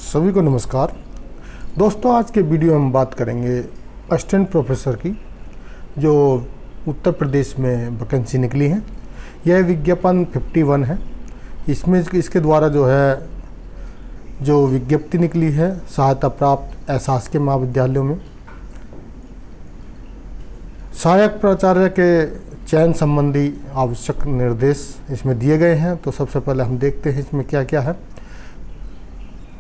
सभी को नमस्कार दोस्तों। आज के वीडियो में हम बात करेंगे असिस्टेंट प्रोफेसर की, जो उत्तर प्रदेश में वैकेंसी निकली है। यह विज्ञापन 51 है। इसमें इसके द्वारा जो विज्ञप्ति निकली है, सहायता प्राप्त अशासकीय महाविद्यालयों में सहायक प्राचार्य के चयन संबंधी आवश्यक निर्देश इसमें दिए गए हैं। तो सबसे पहले हम देखते हैं इसमें क्या क्या है।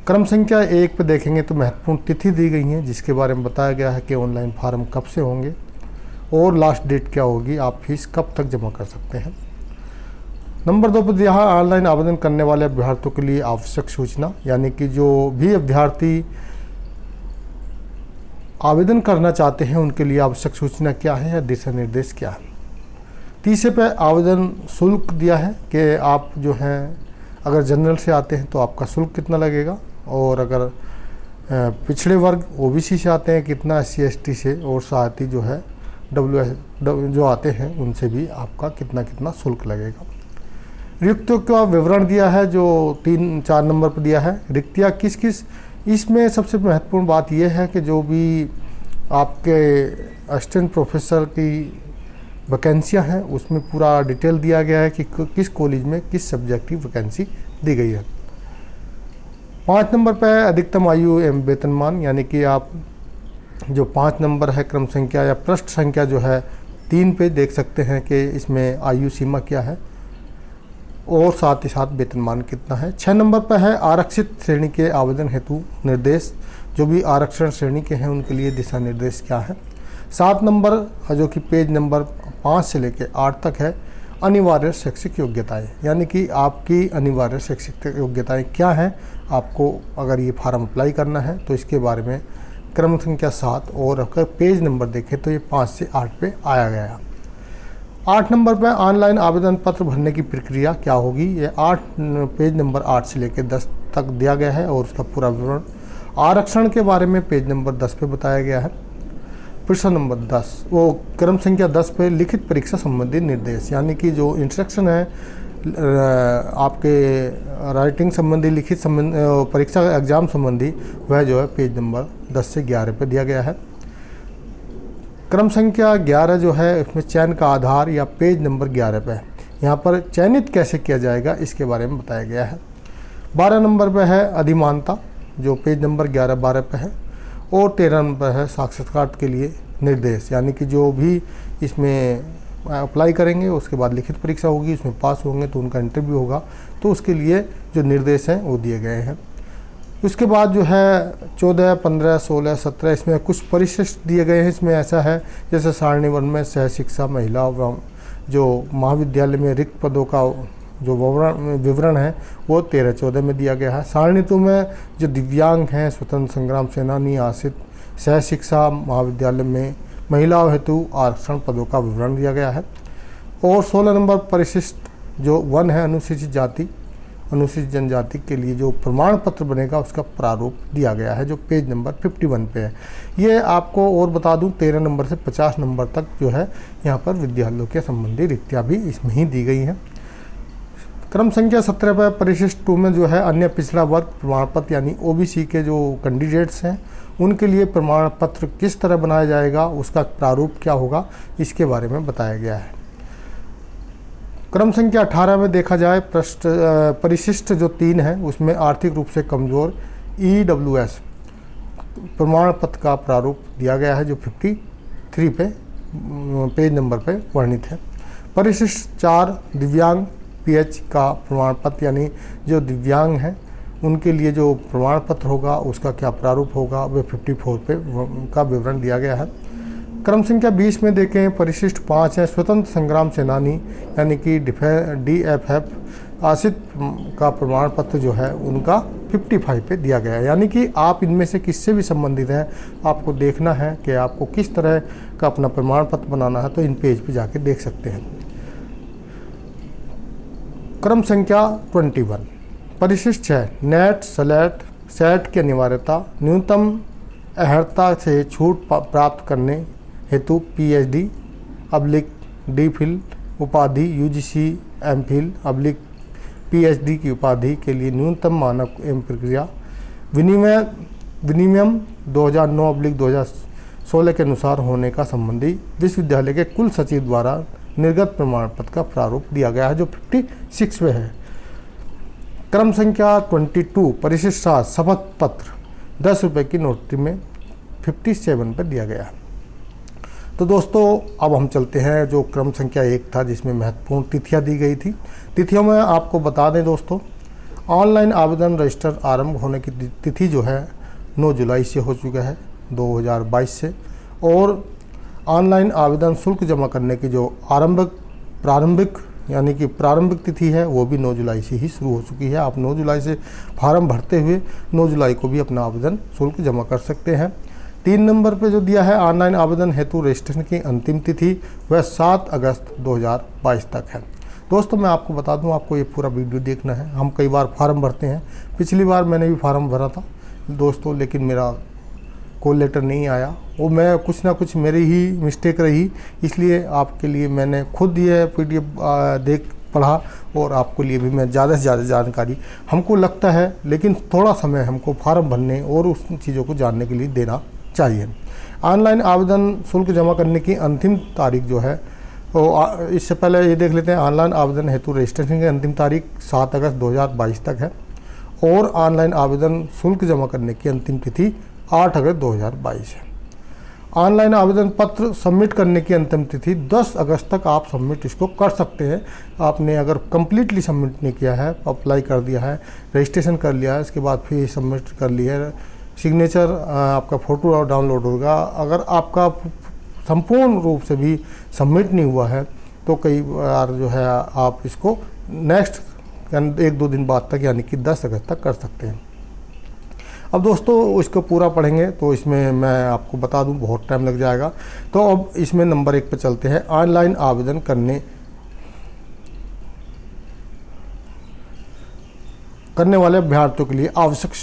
क्रम संख्या 1 पे देखेंगे तो महत्वपूर्ण तिथि दी गई है, जिसके बारे में बताया गया है कि ऑनलाइन फार्म कब से होंगे और लास्ट डेट क्या होगी, आप फीस कब तक जमा कर सकते हैं। नंबर 2 पर यहाँ ऑनलाइन आवेदन करने वाले अभ्यर्थियों के लिए आवश्यक सूचना, यानी कि जो भी अभ्यर्थी आवेदन करना चाहते हैं उनके लिए आवश्यक सूचना क्या है या दिशा निर्देश क्या है। तीसरे पे आवेदन शुल्क दिया है कि आप जो हैं अगर जनरल से आते हैं तो आपका शुल्क कितना लगेगा, और अगर पिछड़े वर्ग ओबीसी से आते हैं कितना, SC ST से, और साथ ही जो है WS जो आते हैं उनसे भी आपका कितना कितना शुल्क लगेगा। रिक्तियों का विवरण दिया है जो 3-4 नंबर पर दिया है। रिक्तियाँ किस किस, इसमें सबसे महत्वपूर्ण बात यह है कि जो भी आपके असिस्टेंट प्रोफेसर की वैकेंसियाँ हैं उसमें पूरा डिटेल दिया गया है कि किस कॉलेज में किस सब्जेक्ट की वैकेंसी दी गई है। 5 नंबर पर अधिकतम आयु एवं वेतनमान, यानी कि आप जो 5 नंबर है क्रम संख्या या पृष्ठ संख्या जो है 3 पे देख सकते हैं कि इसमें आयु सीमा क्या है और साथ ही साथ वेतनमान कितना है। 6 नंबर पर है आरक्षित श्रेणी के आवेदन हेतु निर्देश, जो भी आरक्षण श्रेणी के हैं उनके लिए दिशा निर्देश क्या है। 7 नंबर जो कि पेज नंबर 5 से लेकर 8 तक है अनिवार्य शैक्षिक योग्यताएं, यानी कि आपकी अनिवार्य शैक्षिक योग्यताएं क्या हैं। आपको अगर ये फार्म अप्लाई करना है तो इसके बारे में क्रम संख्या 7 और अगर पेज नंबर देखें तो ये 5 से 8 पे आया गया है। 8 नंबर पर ऑनलाइन आवेदन पत्र भरने की प्रक्रिया क्या होगी, ये पेज नंबर 8 से लेकर 10 तक दिया गया है और उसका पूरा विवरण। आरक्षण के बारे में पेज नंबर 10 पे बताया गया है। प्रश्न नंबर 10 वो क्रम संख्या 10 पे लिखित परीक्षा संबंधी निर्देश, यानी कि जो इंस्ट्रक्शन है आपके राइटिंग संबंधी लिखित परीक्षा एग्जाम संबंधी, वह जो है पेज नंबर 10 से 11 पे दिया गया है। क्रम संख्या 11 जो है इसमें चयन का आधार या पेज नंबर 11 पे है। यहाँ पर चयनित कैसे किया जाएगा इसके बारे में बताया गया है। 12 नंबर पे है अधिमानता, जो पेज नंबर 11-12 पे है, और 13 नंबर है साक्षात्कार के लिए निर्देश, यानी कि जो भी इसमें अप्लाई करेंगे उसके बाद लिखित परीक्षा होगी, उसमें पास होंगे तो उनका इंटरव्यू होगा, तो उसके लिए जो निर्देश हैं वो दिए गए हैं। उसके बाद जो है 14, 15, 16, 17 इसमें कुछ परिशिष्ट दिए गए हैं। इसमें ऐसा है जैसे सारणी 1 में सह शिक्षा महिला जो महाविद्यालय में रिक्त पदों का जो विवरण है वो 13-14 में दिया गया है। सारणी 2 में जो दिव्यांग हैं, स्वतंत्र संग्राम सेनानी, आश्रित सह शिक्षा महाविद्यालय में महिलाओं हेतु आरक्षण पदों का विवरण दिया गया है। और 16 नंबर परिशिष्ट जो 1 है अनुसूचित जाति अनुसूचित जनजाति के लिए जो प्रमाण पत्र बनेगा उसका प्रारूप दिया गया है, जो पेज नंबर 51 पे है। ये आपको और बता दूं 13 नंबर से 50 नंबर तक जो है यहाँ पर विद्यालयों के संबंधी रिक्तियाँ भी इसमें ही दी गई हैं। क्रम संख्या 17 पर परिशिष्ट 2 में जो है अन्य पिछड़ा वर्ग प्रमाण पत्र, यानी OBC के जो कैंडिडेट्स हैं उनके लिए प्रमाण पत्र किस तरह बनाया जाएगा, उसका प्रारूप क्या होगा, इसके बारे में बताया गया है। क्रम संख्या 18 में देखा जाए परिशिष्ट जो 3 है उसमें आर्थिक रूप से कमज़ोर EWS प्रमाण पत्र का प्रारूप दिया गया है, जो 53 पे पेज नंबर पे वर्णित है। परिशिष्ट 4 दिव्यांग PH का प्रमाण पत्र, यानी जो दिव्यांग हैं उनके लिए जो प्रमाण पत्र होगा उसका क्या प्रारूप होगा, वह 54 पे का विवरण दिया गया है। क्रम संख्या 20 में देखें परिशिष्ट 5 है स्वतंत्र संग्राम सेनानी, यानी कि DFF आश्रित का प्रमाण पत्र जो है उनका 55 पे दिया गया है। यानी कि आप इनमें से किससे भी संबंधित हैं, आपको देखना है कि आपको किस तरह का अपना प्रमाण पत्र बनाना है, तो इन पेज पे जाके देख सकते हैं। क्रम संख्या 21 परिशिष्ट 6 नेट स्लेट सेट की अनिवार्यता, न्यूनतम अर्हता से छूट प्राप्त करने हेतु PhD /DPhil उपाधि UGC MPhil /PhD की उपाधि के लिए न्यूनतम मानक एवं प्रक्रिया विनिमयम 2009/2016 के अनुसार होने का संबंधी विश्वविद्यालय के कुल सचिव द्वारा निर्गत प्रमाण पत्र का प्रारूप दिया गया है, जो 56 में है। क्रम संख्या 22 परिशिष्ट शपथ पत्र 10 रुपये की नोटरी में 57 पर दिया गया है। तो दोस्तों अब हम चलते हैं जो क्रम संख्या 1 था, जिसमें महत्वपूर्ण तिथियां दी गई थी। तिथियों में आपको बता दें दोस्तों, ऑनलाइन आवेदन रजिस्टर आरंभ होने की तिथि जो है 9 जुलाई से हो चुका है 2022 से, और ऑनलाइन आवेदन शुल्क जमा करने की जो प्रारंभिक तिथि है वो भी 9 जुलाई से ही शुरू हो चुकी है। आप 9 जुलाई से फार्म भरते हुए 9 जुलाई को भी अपना आवेदन शुल्क जमा कर सकते हैं। 3 नंबर पे जो दिया है, ऑनलाइन आवेदन हेतु रजिस्ट्रेशन की अंतिम तिथि वह 7 अगस्त 2022 तक है। दोस्तों मैं आपको बता दूं, आपको ये पूरा वीडियो देखना है। हम कई बार फार्म भरते हैं, पिछली बार मैंने भी फार्म भरा था दोस्तों, लेकिन मेरा कॉल लेटर नहीं आया। वो मैं कुछ ना कुछ मेरी ही मिस्टेक रही, इसलिए आपके लिए मैंने खुद ये PDF पढ़ा, और आपके लिए भी मैं ज़्यादा से ज़्यादा जानकारी हमको लगता है, लेकिन थोड़ा समय हमको फार्म भरने और उस चीज़ों को जानने के लिए देना चाहिए। ऑनलाइन आवेदन शुल्क जमा करने की अंतिम तारीख जो है, तो इससे पहले ये देख लेते हैं, ऑनलाइन आवेदन हेतु रजिस्ट्रेशन की अंतिम तारीख 7 अगस्त 2022 तक है, और ऑनलाइन आवेदन शुल्क जमा करने की अंतिम तिथि 8 अगस्त 2022 है। ऑनलाइन आवेदन पत्र सबमिट करने की अंतिम तिथि 10 अगस्त तक आप सबमिट इसको कर सकते हैं। आपने अगर कम्प्लीटली सबमिट नहीं किया है, अप्लाई कर दिया है, रजिस्ट्रेशन कर लिया है, इसके बाद फिर सबमिट कर लिया है, सिग्नेचर आपका फ़ोटो डाउनलोड होगा। अगर आपका संपूर्ण रूप से भी सबमिट नहीं हुआ है तो कई बार जो है आप इसको नेक्स्ट 1-2 दिन बाद तक, यानी कि 10 अगस्त तक कर सकते हैं। अब दोस्तों इसको पूरा पढ़ेंगे तो इसमें मैं आपको बता दूं बहुत टाइम लग जाएगा। तो अब इसमें नंबर 1 पे चलते हैं। ऑनलाइन आवेदन करने वाले अभ्यर्थियों के लिए आवश्यक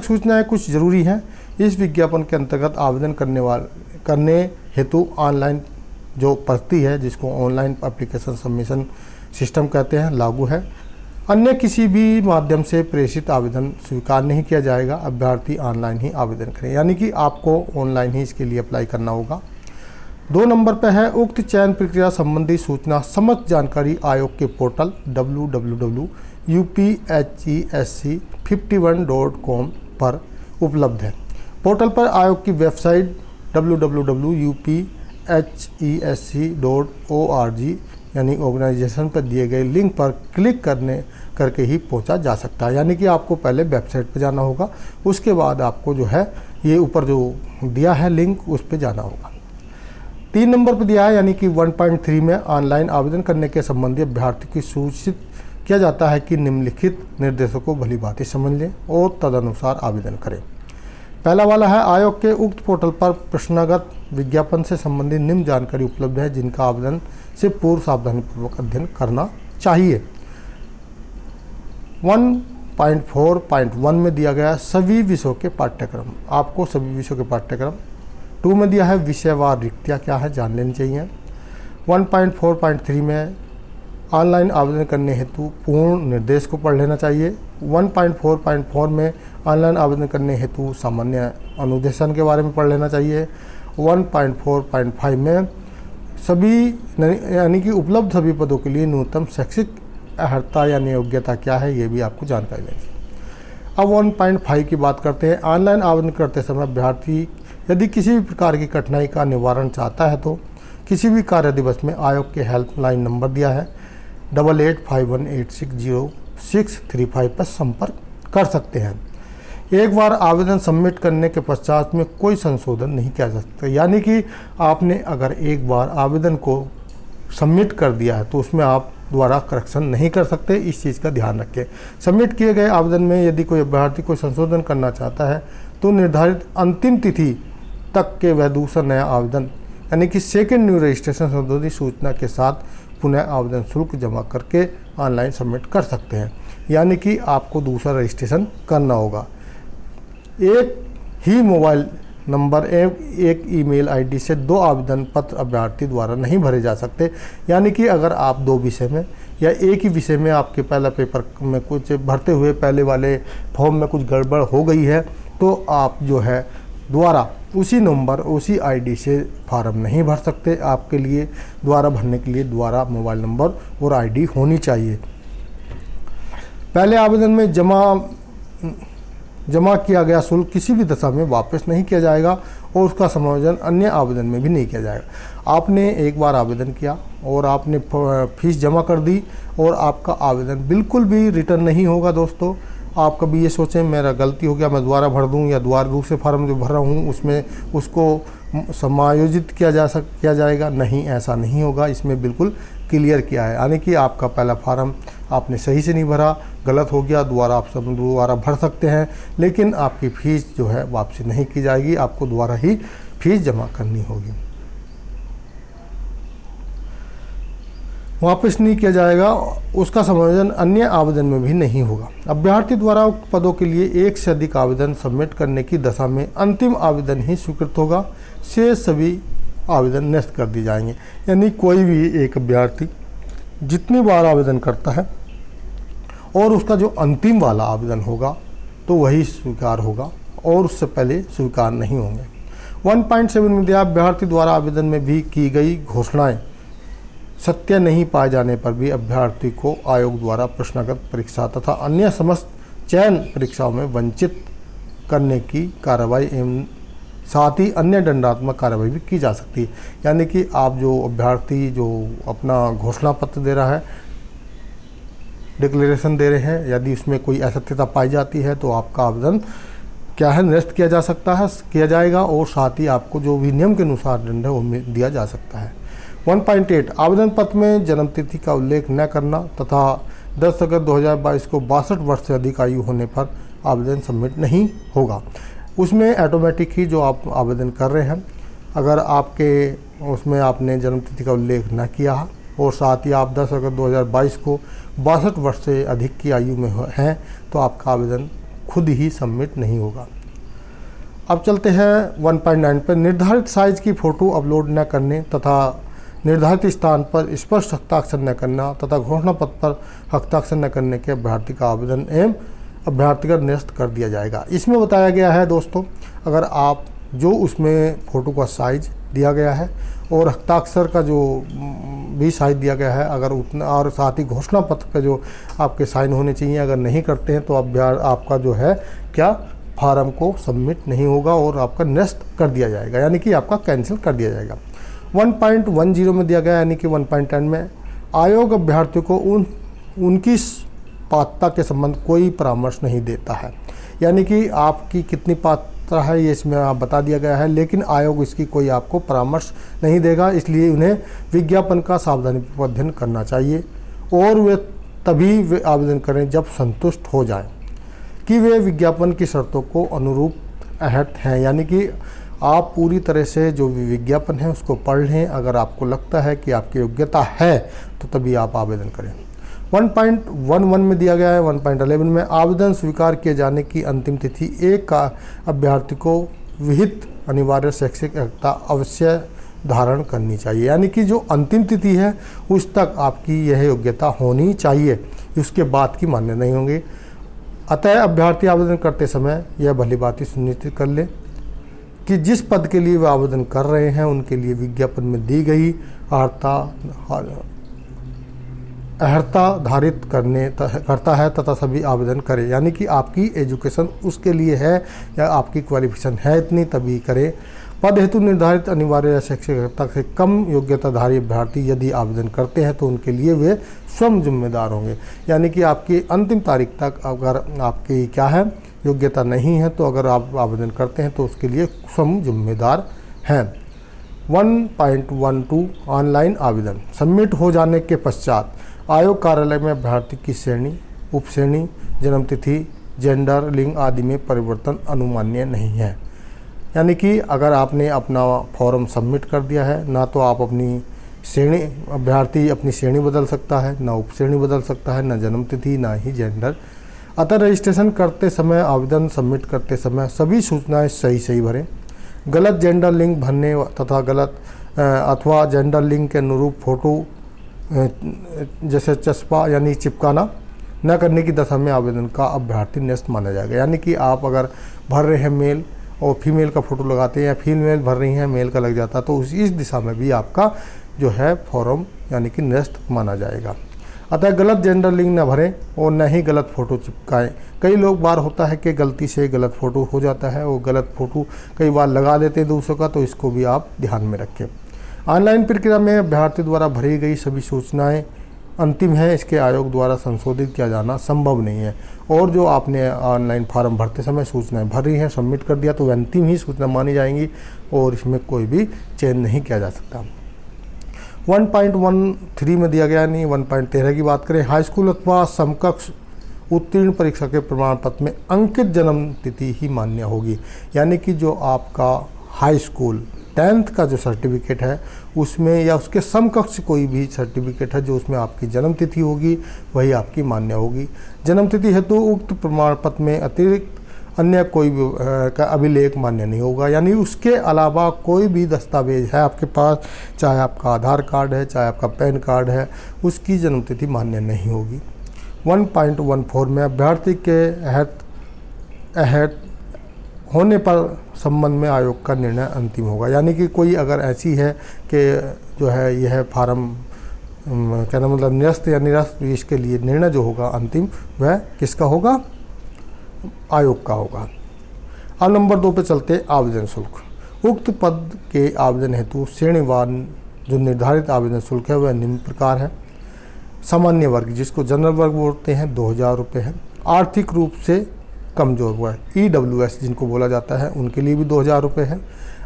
सूचनाएं कुछ ज़रूरी हैं। इस विज्ञापन के अंतर्गत आवेदन करने हेतु ऑनलाइन जो पद्धति है, जिसको ऑनलाइन एप्लीकेशन सबमिशन सिस्टम कहते हैं, लागू है। अन्य किसी भी माध्यम से प्रेषित आवेदन स्वीकार नहीं किया जाएगा। अभ्यर्थी ऑनलाइन ही आवेदन करें, यानी कि आपको ऑनलाइन ही इसके लिए अप्लाई करना होगा। 2 नंबर पर है, उक्त चयन प्रक्रिया संबंधी सूचना समस्त जानकारी आयोग के पोर्टल www.upHESC51.com पर उपलब्ध है। पोर्टल पर आयोग की वेबसाइट www.upHESC.org यानी ऑर्गेनाइजेशन पर दिए गए लिंक पर क्लिक करके ही पहुंचा जा सकता है। यानी कि आपको पहले वेबसाइट पर जाना होगा, उसके बाद आपको जो है ये ऊपर जो दिया है लिंक, उस पर जाना होगा। 3 नंबर पर दिया है, यानी कि 1.3 में ऑनलाइन आवेदन करने के संबंधी अभ्यर्थी की सूचित किया जाता है कि निम्नलिखित निर्देशों को भली भांति समझ लें और तदनुसार आवेदन करें। पहला वाला है, आयोग के उक्त पोर्टल पर प्रश्नागत विज्ञापन से संबंधित निम्न जानकारी उपलब्ध है, जिनका आवेदन से पूर्व सावधानीपूर्वक अध्ययन करना चाहिए। 1.4.1 में दिया गया सभी विषयों के पाठ्यक्रम, आपको सभी विषयों के पाठ्यक्रम। 2 में दिया है विषयवार रिक्तियाँ क्या है, जान लेनी चाहिए। 1.4.3 में ऑनलाइन आवेदन करने हेतु पूर्ण निर्देश को पढ़ लेना चाहिए। 1.4.4 में ऑनलाइन आवेदन करने हेतु सामान्य अनुदेशन के बारे में पढ़ लेना चाहिए। 1.4.5 में सभी यानी कि उपलब्ध सभी पदों के लिए न्यूनतम शैक्षिक अर्हता यानी योग्यता क्या है, ये भी आपको जानकारी लेनी चाहिए। अब 1.5 की बात करते हैं। ऑनलाइन आवेदन करते समय अभ्यर्थी यदि किसी भी प्रकार की कठिनाई का निवारण चाहता है तो किसी भी कार्य दिवस में आयोग के हेल्पलाइन नंबर दिया है 8851860635 पर संपर्क कर सकते हैं। एक बार आवेदन सबमिट करने के पश्चात में कोई संशोधन नहीं किया जा सकता, यानी कि आपने अगर एक बार आवेदन को सबमिट कर दिया है तो उसमें आप द्वारा करेक्शन नहीं कर सकते। इस चीज़ का ध्यान रखें। सबमिट किए गए आवेदन में यदि कोई अभ्यर्थी कोई संशोधन करना चाहता है तो निर्धारित अंतिम तिथि तक के वह दूसरा नया आवेदन यानी कि सेकेंड न्यू रजिस्ट्रेशन संबंधी सूचना के साथ पुनः आवेदन शुल्क जमा करके ऑनलाइन सबमिट कर सकते हैं। यानी कि आपको दूसरा रजिस्ट्रेशन करना होगा। एक ही मोबाइल नंबर एक ईमेल आईडी से 2 आवेदन पत्र अभ्यर्थी द्वारा नहीं भरे जा सकते। यानी कि अगर आप 2 विषय में या एक ही विषय में आपके पहला पेपर में कुछ भरते हुए पहले वाले फॉर्म में कुछ गड़बड़ हो गई है तो आप जो है दोबारा उसी नंबर उसी आईडी से फार्म नहीं भर सकते। आपके लिए दोबारा भरने के लिए दोबारा मोबाइल नंबर और आईडी होनी चाहिए। पहले आवेदन में जमा किया गया शुल्क किसी भी दशा में वापस नहीं किया जाएगा और उसका समायोजन अन्य आवेदन में भी नहीं किया जाएगा। आपने एक बार आवेदन किया और आपने फीस जमा कर दी और आपका आवेदन बिल्कुल भी रिटर्न नहीं होगा। दोस्तों, आप कभी ये सोचें मेरा गलती हो गया, मैं दोबारा भर दूं या दोबारा दूसरे फार्म जो भर रहा हूँ उसमें उसको समायोजित किया जाएगा। नहीं, ऐसा नहीं होगा। इसमें बिल्कुल क्लियर किया है, यानी कि आपका पहला फार्म आपने सही से नहीं भरा, गलत हो गया, दोबारा आप सब दोबारा भर सकते हैं, लेकिन आपकी फ़ीस जो है वापसी नहीं की जाएगी। आपको दोबारा ही फीस जमा करनी होगी, वापस नहीं किया जाएगा। उसका समायोजन अन्य आवेदन में भी नहीं होगा। अभ्यर्थी द्वारा उक्त पदों के लिए एक से अधिक आवेदन सबमिट करने की दशा में अंतिम आवेदन ही स्वीकृत होगा, शेष सभी आवेदन निरस्त कर दिए जाएंगे। यानी कोई भी एक अभ्यर्थी जितनी बार आवेदन करता है और उसका जो अंतिम वाला आवेदन होगा तो वही स्वीकार होगा और उससे पहले स्वीकार नहीं होंगे। 1.7 में दिया, अभ्यर्थी द्वारा आवेदन में भी की गई घोषणाएं सत्य नहीं पाए जाने पर भी अभ्यर्थी को आयोग द्वारा प्रश्नागत परीक्षा तथा अन्य समस्त चयन परीक्षाओं में वंचित करने की कार्रवाई एवं साथ ही अन्य दंडात्मक कार्रवाई भी की जा सकती है। यानी कि आप जो अभ्यर्थी जो अपना घोषणा पत्र दे रहा है, डिक्लेरेशन दे रहे हैं, यदि उसमें कोई असत्यता पाई जाती है तो आपका आवेदन क्या है निरस्त किया जा सकता है, किया जाएगा और साथ ही आपको जो भी नियम के अनुसार दंड है वो दिया जा सकता है। 1.8 आवेदन पत्र में जन्मतिथि का उल्लेख न करना तथा 10 अगस्त 2022 को 62 वर्ष से अधिक आयु होने पर आवेदन सबमिट नहीं होगा। उसमें ऑटोमेटिक ही जो आप आवेदन कर रहे हैं, अगर आपके उसमें आपने जन्मतिथि का उल्लेख न किया और साथ ही आप 10 अगस्त 2022 को 62 वर्ष से अधिक की आयु में हैं तो आपका आवेदन खुद ही सबमिट नहीं होगा। अब चलते हैं 1.9 पर। निर्धारित साइज की फ़ोटो अपलोड न करने तथा निर्धारित स्थान पर स्पष्ट हस्ताक्षर न करना तथा घोषणा पत्र पर हस्ताक्षर न करने के अभ्यर्थी का आवेदन एवं अभ्यर्थी का निरस्त कर दिया जाएगा। इसमें बताया गया है दोस्तों, अगर आप जो उसमें फ़ोटो का साइज दिया गया है और हस्ताक्षर का जो भी साइज दिया गया है, अगर उतना और साथ ही घोषणा पत्र पे जो आपके साइन होने चाहिए अगर नहीं करते हैं तो आपका जो है क्या फार्म को सबमिट नहीं होगा और आपका निरस्त कर दिया जाएगा, यानी कि आपका कैंसिल कर दिया जाएगा। 1.10 में दिया गया, यानी कि 1.10 में आयोग अभ्यर्थियों को उनकी पात्रता के संबंध कोई परामर्श नहीं देता है। यानी कि आपकी कितनी पात्रता है ये इसमें आप बता दिया गया है, लेकिन आयोग इसकी कोई आपको परामर्श नहीं देगा। इसलिए उन्हें विज्ञापन का सावधानीपूर्वक अध्ययन करना चाहिए और वे तभी आवेदन करें जब संतुष्ट हो जाएं कि वे विज्ञापन की शर्तों को अनुरूप अहर्त हैं। यानी कि आप पूरी तरह से जो भी विज्ञापन है उसको पढ़ लें। अगर आपको लगता है कि आपकी योग्यता है तो तभी आप आवेदन करें। 1.11 में दिया गया है, 1.11 में आवेदन स्वीकार किए जाने की अंतिम तिथि एक का अभ्यर्थी को विहित अनिवार्य शैक्षिक अर्हता अवश्य धारण करनी चाहिए। यानी कि जो अंतिम तिथि है उस तक आपकी यह योग्यता होनी चाहिए, उसके बाद की मान्य नहीं होंगे। अतः अभ्यर्थी आवेदन करते समय यह भली बात सुनिश्चित कर ले कि जिस पद के लिए वे आवेदन कर रहे हैं उनके लिए विज्ञापन में दी गई अर्हता धारित करता है तथा सभी आवेदन करें। यानी कि आपकी एजुकेशन उसके लिए है या आपकी क्वालिफिकेशन है इतनी तभी करें। पद हेतु निर्धारित अनिवार्य शैक्षिक अर्हता से कम योग्यताधारी अभ्यर्थी यदि आवेदन करते हैं तो उनके लिए वे स्वयं जिम्मेदार होंगे। यानी कि आपकी अंतिम तारीख तक अगर आपकी क्या है योग्यता नहीं है तो अगर आप आवेदन करते हैं तो उसके लिए स्वयं जिम्मेदार हैं। 1.12 ऑनलाइन आवेदन सबमिट हो जाने के पश्चात आयोग कार्यालय में अभ्यर्थी की श्रेणी, उपश्रेणी, जन्मतिथि, जेंडर, लिंग आदि में परिवर्तन अनुमान्य नहीं है। यानी कि अगर आपने अपना फॉर्म सबमिट कर दिया है ना तो आप अपनी श्रेणी अभ्यर्थी अपनी श्रेणी बदल सकता है, ना उपश्रेणी बदल सकता है, ना जन्मतिथि, ना ही जेंडर। अतः रजिस्ट्रेशन करते समय आवेदन सबमिट करते समय सभी सूचनाएं सही भरें। गलत जेंडर लिंक भरने तथा गलत अथवा जेंडर लिंक के अनुरूप फ़ोटो जैसे चस्पा यानी चिपकाना न करने की दशा में आवेदन का अभ्यर्थी निरस्त माना जाएगा। यानी कि आप अगर भर रहे हैं मेल और फीमेल का फ़ोटो लगाते हैं या फीमेल भर रही हैं मेल का लग जाता, तो इस दिशा में भी आपका जो है फॉर्म यानी कि निरस्त माना जाएगा। अतः गलत जेंडर लिंक न भरें और न ही गलत फ़ोटो चिपकाएं। कई लोग बार होता है कि गलती से गलत फ़ोटो हो जाता है और गलत फ़ोटो कई बार लगा देते हैं दूसरों का, तो इसको भी आप ध्यान में रखें। ऑनलाइन प्रक्रिया में अभ्यर्थी द्वारा भरी गई सभी सूचनाएं अंतिम है, इसके आयोग द्वारा संशोधित किया जाना संभव नहीं है। और जो आपने ऑनलाइन फॉर्म भरते समय सूचनाएं भरी हैं, सबमिट कर दिया, तो वह अंतिम ही सूचना मानी जाएंगी और इसमें कोई भी चेंज नहीं किया जा सकता। 1.13 में दिया गया, नहीं 1.13 की बात करें, हाई स्कूल अथवा समकक्ष उत्तीर्ण परीक्षा के प्रमाण पत्र में अंकित जन्म तिथि ही मान्य होगी। यानी कि जो आपका हाई स्कूल 10th का जो सर्टिफिकेट है उसमें या उसके समकक्ष कोई भी सर्टिफिकेट है जो उसमें आपकी जन्म तिथि होगी वही आपकी मान्य होगी। जन्म तिथि हेतु उक्त प्रमाण पत्र में अतिरिक्त अन्य कोई भी का अभिलेख मान्य नहीं होगा। यानी उसके अलावा कोई भी दस्तावेज है आपके पास, चाहे आपका आधार कार्ड है, चाहे आपका पैन कार्ड है, उसकी जन्म तिथि मान्य नहीं होगी। 1.14 में अभ्यर्थी के अहत होने पर संबंध में आयोग का निर्णय अंतिम होगा। यानी कि कोई अगर ऐसी है कि जो है यह फार्म कहना मतलब निरस्त या निरस्त, इसके लिए निर्णय जो होगा अंतिम वह किसका होगा? आयोग का होगा। अब नंबर 2 पे चलते आवेदन शुल्क। उक्त पद के आवेदन हेतु श्रेणीवार जो निर्धारित आवेदन शुल्क है वह निम्न प्रकार है। सामान्य वर्ग जिसको जनरल वर्ग बोलते हैं 2000 रुपये है। आर्थिक रूप से कमज़ोर हुआ है EWS जिनको बोला जाता है उनके लिए भी 2000 रुपये है।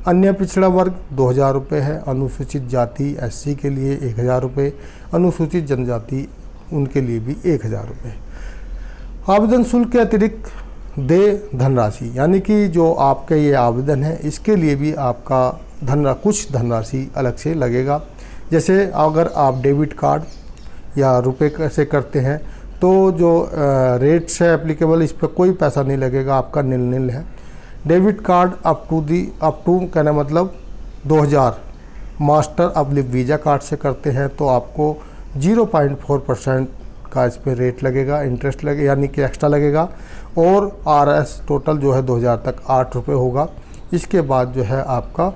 अन्य पिछड़ा वर्ग 2000 रुपये है। अनुसूचित जाति SC के लिए 1000 रुपये। अनुसूचित जनजाति उनके लिए भी 1000 रुपये। आवेदन शुल्क के अतिरिक्त धनराशि, यानी कि जो आपका ये आवेदन है इसके लिए भी आपका कुछ धनराशि अलग से लगेगा। जैसे अगर आप डेबिट कार्ड या रुपए कैसे करते हैं तो जो रेट्स है एप्लीकेबल, इस पर कोई पैसा नहीं लगेगा, आपका नील है। डेबिट कार्ड अप टू कहना मतलब 2000 मास्टर अब्लिक वीज़ा कार्ड से करते हैं तो आपको 0.4% का इस पर रेट लगेगा, इंटरेस्ट लगेगा यानी कि एक्स्ट्रा लगेगा। और RS टोटल जो है 2000 तक 8 रुपये होगा। इसके बाद जो है आपका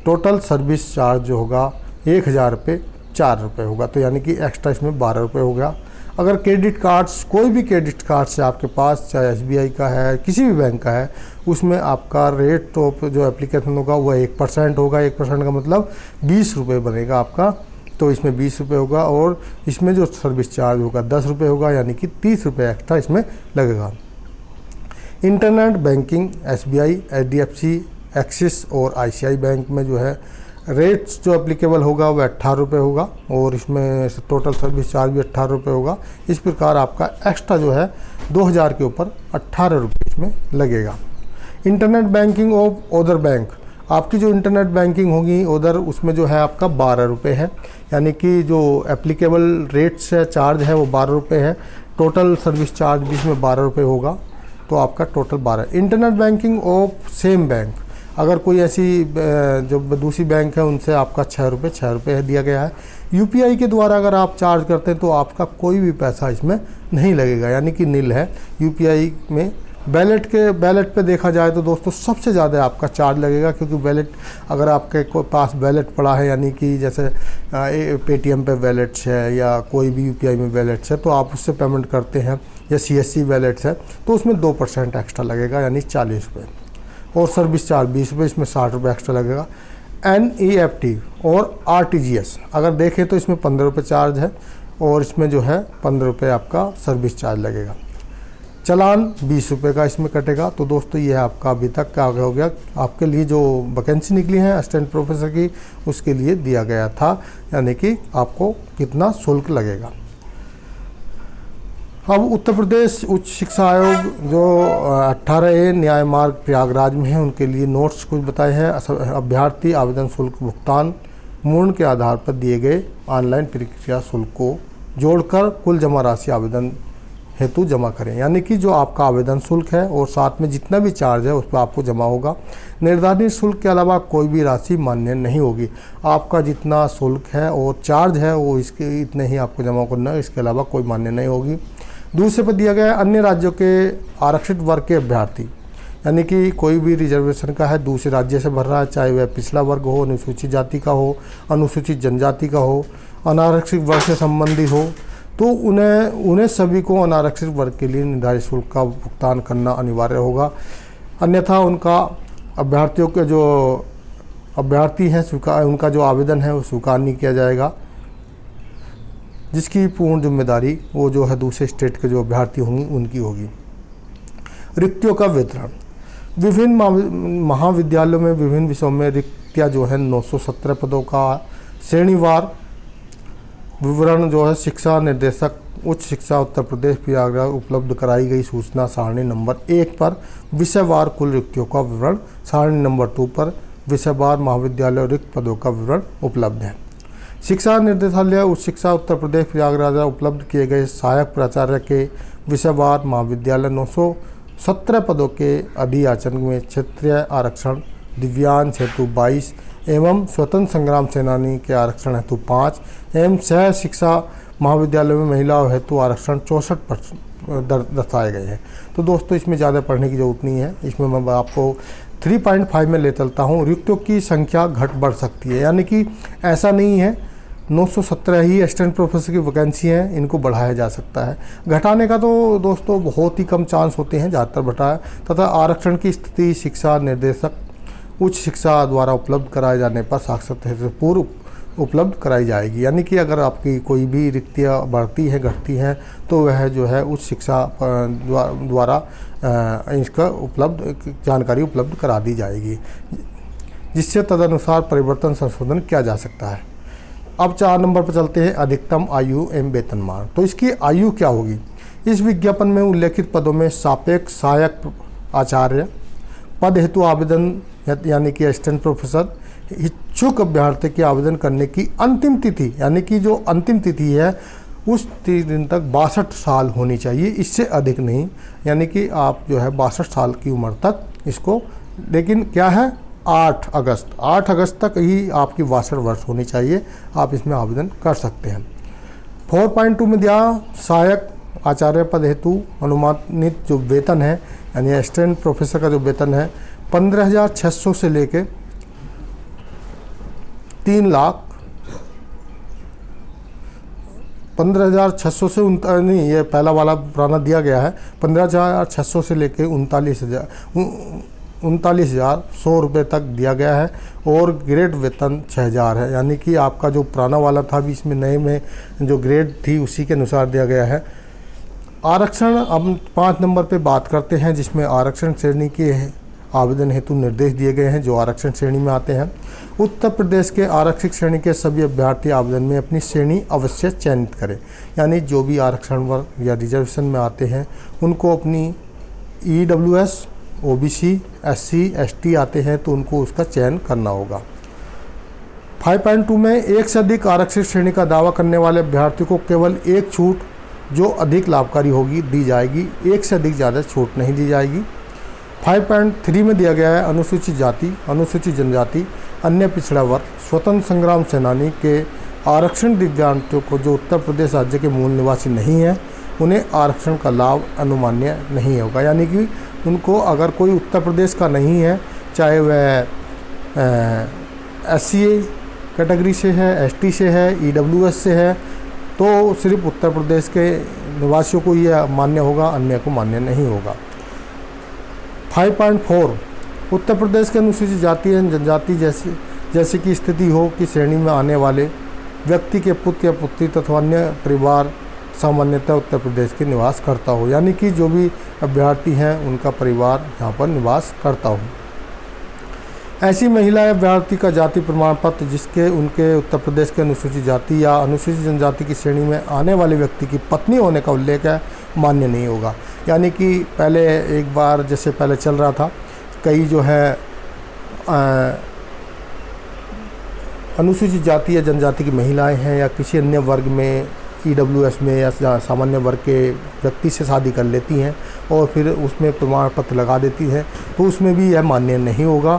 टोटल सर्विस चार्ज जो होगा 1000 पे 4 रुपये होगा, तो यानी कि एक्स्ट्रा इसमें 12 रुपये हो गया। अगर क्रेडिट कार्ड्स कोई भी क्रेडिट कार्ड्स है आपके पास, चाहे SBI का है किसी भी बैंक का है, उसमें आपका रेट तो जो एप्लीकेशन होगा वह 1% होगा। 1% का मतलब 20 रुपये बनेगा आपका, तो इसमें 20 रुपये होगा। और इसमें जो सर्विस चार्ज होगा 10 रुपये होगा, यानी कि 30 रुपये एक्स्ट्रा इसमें लगेगा। Internet banking SBI, HDFC, axis और ICI बैंक में जो है रेट्स जो एप्लीकेबल होगा वह 18 रुपये होगा और इसमें टोटल सर्विस चार्ज भी 18 रुपये होगा। इस प्रकार आपका एक्स्ट्रा जो है 2000 के ऊपर 18 रुपये इसमें लगेगा। Internet banking of other bank, आपकी जो इंटरनेट बैंकिंग होगी उधर उसमें जो है आपका 12 रुपये है, यानी कि जो एप्लीकेबल रेट्स है चार्ज है वो 12 रुपये है। टोटल सर्विस चार्ज भी इसमें 12 रुपये होगा, तो आपका total 12। Internet banking of same bank, अगर कोई ऐसी जो दूसरी बैंक है उनसे आपका 6 रुपये दिया गया है। UPI के द्वारा अगर आप चार्ज करते हैं तो आपका कोई भी पैसा इसमें नहीं लगेगा, यानी कि नील है। UPI में बैलेट पे देखा जाए तो दोस्तों सबसे ज़्यादा आपका चार्ज लगेगा, क्योंकि बैलेट अगर आपके पास बैलेट पड़ा है, यानी कि जैसे Paytm पे वैलेट्स है या कोई भी UPI में वैलेट्स है तो आप उससे पेमेंट करते हैं, या CSC वैलेट्स है तो उसमें 2% एक्स्ट्रा लगेगा, यानी 40 रुपये। और सर्विस चार्ज 20 रुपये, इसमें 60 रुपये एक्स्ट्रा लगेगा। NEFT और RTGS अगर देखें तो इसमें 15 रुपये चार्ज है और इसमें जो है 15 रुपये आपका सर्विस चार्ज लगेगा। चालान 20 रुपये का इसमें कटेगा। तो दोस्तों ये आपका अभी तक का हो गया, आपके लिए जो वैकेंसी निकली है असिस्टेंट प्रोफेसर की उसके लिए दिया गया था, यानी कि आपको कितना शुल्क लगेगा। अब उत्तर प्रदेश उच्च शिक्षा आयोग जो 18A न्याय मार्ग प्रयागराज में है उनके लिए नोट्स कुछ बताए हैं। अभ्यर्थी आवेदन शुल्क भुगतान मूर्ण के आधार पर दिए गए ऑनलाइन प्रक्रिया शुल्क को जोड़कर कुल जमा राशि आवेदन हेतु जमा करें। यानी कि जो आपका आवेदन शुल्क है और साथ में जितना भी चार्ज है उस पर आपको जमा होगा। निर्धारित शुल्क के अलावा कोई भी राशि मान्य नहीं होगी। आपका जितना शुल्क है और चार्ज है वो इसके इतने ही आपको जमा करना है, इसके अलावा कोई मान्य नहीं होगी। दूसरे पर दिया गया है अन्य राज्यों के आरक्षित वर्ग के अभ्यर्थी, यानी कि कोई भी रिजर्वेशन का है दूसरे राज्य से भर रहा है, चाहे वह पिछड़ा वर्ग हो, अनुसूचित जाति का हो, अनुसूचित जनजाति का हो, अनारक्षित वर्ग से संबंधी हो, तो उन्हें सभी को अनारक्षित वर्ग के लिए निर्धारित शुल्क का भुगतान करना अनिवार्य होगा। अन्यथा उनका अभ्यर्थियों के जो अभ्यर्थी हैं उनका जो आवेदन है वो स्वीकार नहीं किया जाएगा, जिसकी पूर्ण जिम्मेदारी वो जो है दूसरे स्टेट के जो अभ्यर्थी होंगी उनकी होगी। रिक्तियों का वितरण। विभिन्न महाविद्यालयों में विभिन्न विषयों में रिक्तियाँ जो है 917 पदों का श्रेणीवार विवरण जो है शिक्षा निर्देशक उच्च शिक्षा उत्तर प्रदेश प्रयागराज उपलब्ध कराई गई सूचना सारणी नंबर 1 पर विषयवार कुल रिक्तियों का विवरण, सारणी नंबर 2 पर विषयवार महाविद्यालय रिक्त पदों का विवरण उपलब्ध है। शिक्षा निर्देशालय उच्च शिक्षा उत्तर प्रदेश प्रयागराज उपलब्ध किए गए सहायक प्राचार्य के विषयवार महाविद्यालय 917 पदों के अधियाचन में क्षेत्रीय आरक्षण दिव्यांग हेतु 22 एवं स्वतंत्र संग्राम सेनानी के आरक्षण हेतु 5 एवं सह शिक्षा महाविद्यालय में महिलाओं हेतु आरक्षण 64% दर्शाए गए हैं। तो दोस्तों इसमें ज़्यादा पढ़ने की जरूरत नहीं है, इसमें मैं आपको 3.5 में ले चलता हूँ। रिक्तियों की संख्या घट बढ़ सकती है, यानी कि ऐसा नहीं है 917 ही असिस्टेंट प्रोफेसर की वैकेंसी हैं, इनको बढ़ाया जा सकता है। घटाने का तो दोस्तों बहुत ही कम चांस होते हैं, ज़्यादातर बढ़ाया। तथा आरक्षण की स्थिति शिक्षा निर्देशक उच्च शिक्षा द्वारा उपलब्ध कराए जाने पर साक्षरता से पूर्व उपलब्ध कराई जाएगी। यानी कि अगर आपकी कोई भी रिक्तियाँ बढ़ती है घटती हैं तो वह जो है उच्च शिक्षा द्वारा इसका जानकारी उपलब्ध करा दी जाएगी, जिससे तदनुसार परिवर्तन संशोधन किया जा सकता है। अब 4 नंबर पर चलते हैं, अधिकतम आयु एवं वेतनमान। तो इसकी आयु क्या होगी? इस विज्ञापन में उल्लेखित पदों में सापेक्ष सहायक आचार्य पद हेतु आवेदन यानी कि असिस्टेंट प्रोफेसर इच्छुक अभ्यर्थी के आवेदन करने की अंतिम तिथि, यानी कि जो अंतिम तिथि है उस दिन तक 62 साल होनी चाहिए, इससे अधिक नहीं। यानी कि आप जो है 62 साल की उम्र तक इसको, लेकिन क्या है 8 अगस्त तक ही आपकी 62 वर्ष होनी चाहिए, आप इसमें आवेदन कर सकते हैं। 4.2 में दिया सहायक आचार्य पद हेतु अनुमानित जो वेतन है, यानी असिस्टेंट प्रोफेसर का जो वेतन है 15,600 से लेके 15,600 से नहीं, ये पहला वाला पुराना दिया गया है 15,600 से लेके 39,100 रुपये तक दिया गया है। और ग्रेड वेतन 6,000 है, यानी कि आपका जो पुराना वाला था भी इसमें नए में जो ग्रेड थी उसी के अनुसार दिया गया है। आरक्षण अब 5 नंबर पे बात करते हैं, जिसमें आरक्षण श्रेणी के आवेदन हेतु निर्देश दिए गए हैं जो आरक्षण श्रेणी में आते हैं। उत्तर प्रदेश के आरक्षित श्रेणी के सभी अभ्यर्थी आवेदन में अपनी श्रेणी अवश्य चयनित करें, यानी जो भी आरक्षण वर्ग या रिजर्वेशन में आते हैं उनको अपनी EWS, OBC, SC, ST आते हैं तो उनको उसका चयन करना होगा। 5.2 में एक से अधिक आरक्षित श्रेणी का दावा करने वाले अभ्यर्थी को केवल एक छूट जो अधिक लाभकारी होगी दी जाएगी, एक से अधिक ज़्यादा छूट नहीं दी जाएगी। 5.3 में दिया गया है अनुसूचित जाति, अनुसूचित जनजाति, अन्य पिछड़ा वर्ग, स्वतंत्र संग्राम सेनानी के आरक्षण दिव्यांगों को जो उत्तर प्रदेश राज्य के मूल निवासी नहीं हैं उन्हें आरक्षण का लाभ अनुमान्य नहीं होगा। यानी कि उनको अगर कोई उत्तर प्रदेश का नहीं है, चाहे वह SC कैटेगरी से है, ST से है, EWS से है, तो सिर्फ उत्तर प्रदेश के निवासियों को यह मान्य होगा, अन्य को मान्य नहीं होगा। 5.4 उत्तर प्रदेश के अनुसूचित जाति एवं जनजाति जैसी की स्थिति हो कि श्रेणी में आने वाले व्यक्ति के पुत्र या पुत्री तथा अन्य परिवार सामान्यतः उत्तर प्रदेश के निवास करता हो, यानी कि जो भी अभ्यर्थी हैं उनका परिवार यहाँ पर निवास करता हो। ऐसी महिला अभ्यर्थी का जाति प्रमाण पत्र जिसके उनके उत्तर प्रदेश के अनुसूचित जाति या अनुसूचित जनजाति की श्रेणी में आने वाले व्यक्ति की पत्नी होने का उल्लेख है मान्य नहीं होगा। यानी कि पहले एक बार जैसे पहले चल रहा था, कई जो है अनुसूचित जाति या जनजाति की महिलाएं हैं या किसी अन्य वर्ग में EWS में या सामान्य वर्ग के व्यक्ति से शादी कर लेती हैं और फिर उसमें प्रमाण पत्र लगा देती हैं, तो उसमें भी यह मान्य नहीं होगा।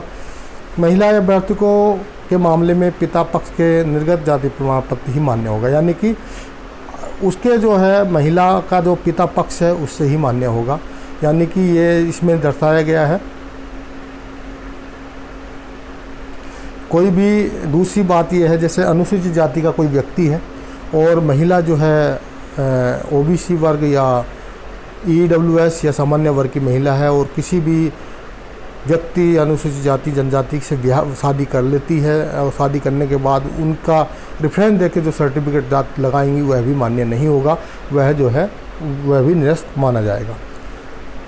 महिला अभ्यर्थी को के मामले में पिता पक्ष के निर्गत जाति प्रमाण पत्र ही मान्य होगा, यानी कि उसके जो है महिला का जो पिता पक्ष है उससे ही मान्य होगा, यानी कि ये इसमें दर्शाया गया है। कोई भी दूसरी बात यह है, जैसे अनुसूचित जाति का कोई व्यक्ति है और महिला जो है OBC वर्ग या EWS या सामान्य वर्ग की महिला है और किसी भी व्यक्ति अनुसूचित जाति जनजाति से शादी कर लेती है और शादी करने के बाद उनका रेफरेंस देके जो सर्टिफिकेट लगाएंगी वह भी मान्य नहीं होगा, वह जो है वह भी निरस्त माना जाएगा।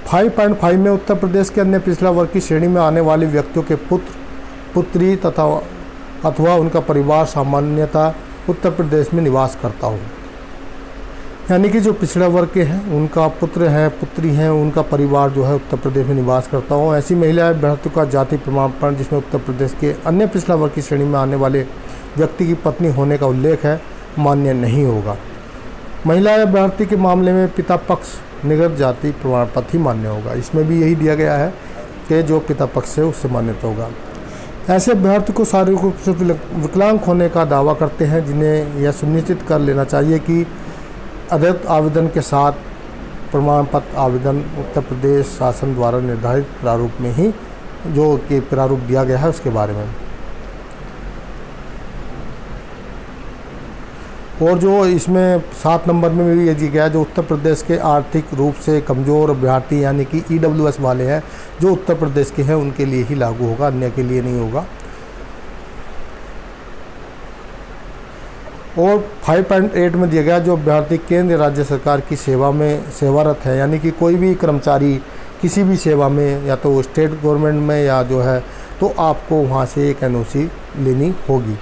5.5 में उत्तर प्रदेश के अन्य पिछड़ा वर्ग की श्रेणी में आने वाले व्यक्तियों के पुत्र पुत्री तथा अथवा उनका परिवार सामान्यतः उत्तर प्रदेश में निवास करता हो, यानी कि जो पिछड़ा वर्ग के हैं उनका पुत्र है पुत्री हैं, उनका परिवार जो है उत्तर प्रदेश में निवास करता हो। ऐसी महिला अभ्यर्थियों का जाति प्रमाण पत्र जिसमें उत्तर प्रदेश के अन्य पिछड़ा वर्ग की श्रेणी में आने वाले व्यक्ति की पत्नी होने का उल्लेख है, मान्य नहीं होगा। महिला अभ्यर्थी के मामले में पिता पक्ष निगत जाति प्रमाण पत्र ही मान्य होगा। इसमें भी यही दिया गया है कि जो पिता पक्ष है उससे मान्यता होगा। ऐसे अभ्यर्थी को शारीरिक रूप से विकलांग होने का दावा करते हैं, जिन्हें यह सुनिश्चित कर लेना चाहिए कि अध्यक्ष आवेदन के साथ प्रमाण पत्र आवेदन उत्तर प्रदेश शासन द्वारा निर्धारित प्रारूप में ही जो कि प्रारूप दिया गया है उसके बारे में। और जो इसमें 7 नंबर में भी ये दिया गया है, जो उत्तर प्रदेश के आर्थिक रूप से कमज़ोर अभ्यर्थी यानी कि EWS वाले हैं जो उत्तर प्रदेश के हैं उनके लिए ही लागू होगा, अन्य के लिए नहीं होगा। और 5.8 में दिया गया जो अभ्यर्थी केंद्र राज्य सरकार की सेवा में सेवारत है, यानी कि कोई भी कर्मचारी किसी भी सेवा में या तो स्टेट गवर्नमेंट में या जो है तो आपको वहाँ से एक NOC लेनी होगी।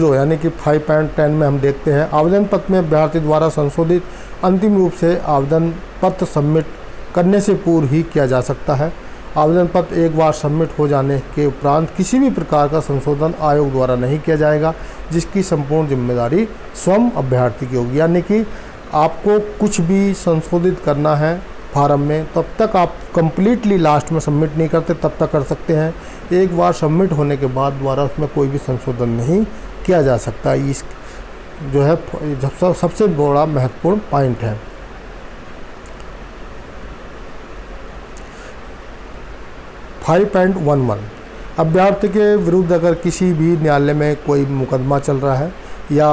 यानी कि 5.10 में हम देखते हैं आवेदन पत्र में अभ्यर्थी द्वारा संशोधित अंतिम रूप से आवेदन पत्र सबमिट करने से पूर्व ही किया जा सकता है। आवेदन पत्र एक बार सबमिट हो जाने के उपरांत किसी भी प्रकार का संशोधन आयोग द्वारा नहीं किया जाएगा, जिसकी संपूर्ण जिम्मेदारी स्वयं अभ्यर्थी की होगी। यानी कि आपको कुछ भी संशोधित करना है फार्म में तब तक आप कंप्लीटली लास्ट में सबमिट नहीं करते, तब तक कर सकते हैं। एक बार सबमिट होने के बाद दोबारा उसमें कोई भी संशोधन नहीं किया जा सकता। इस जो है सबसे बड़ा महत्वपूर्ण पॉइंट है। अभ्यर्थी के विरुद्ध अगर किसी भी न्यायालय में कोई मुकदमा चल रहा है या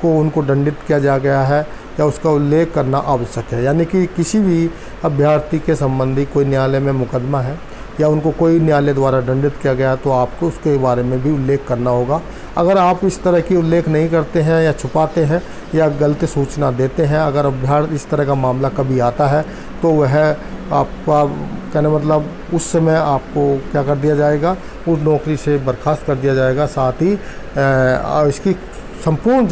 उनको दंडित किया जा गया है या उसका उल्लेख करना आवश्यक है, यानी कि किसी भी अभ्यर्थी के संबंधी कोई न्यायालय में मुकदमा है या उनको कोई न्यायालय द्वारा दंडित किया गया तो आपको उसके बारे में भी उल्लेख करना होगा। अगर आप इस तरह की उल्लेख नहीं करते हैं या छुपाते हैं या गलत सूचना देते हैं, अगर अभ्यर्थी इस तरह का मामला कभी आता है तो वह आपका कहने मतलब उस समय आपको क्या कर दिया जाएगा, उस नौकरी से बर्खास्त कर दिया जाएगा। साथ ही इसकी संपूर्ण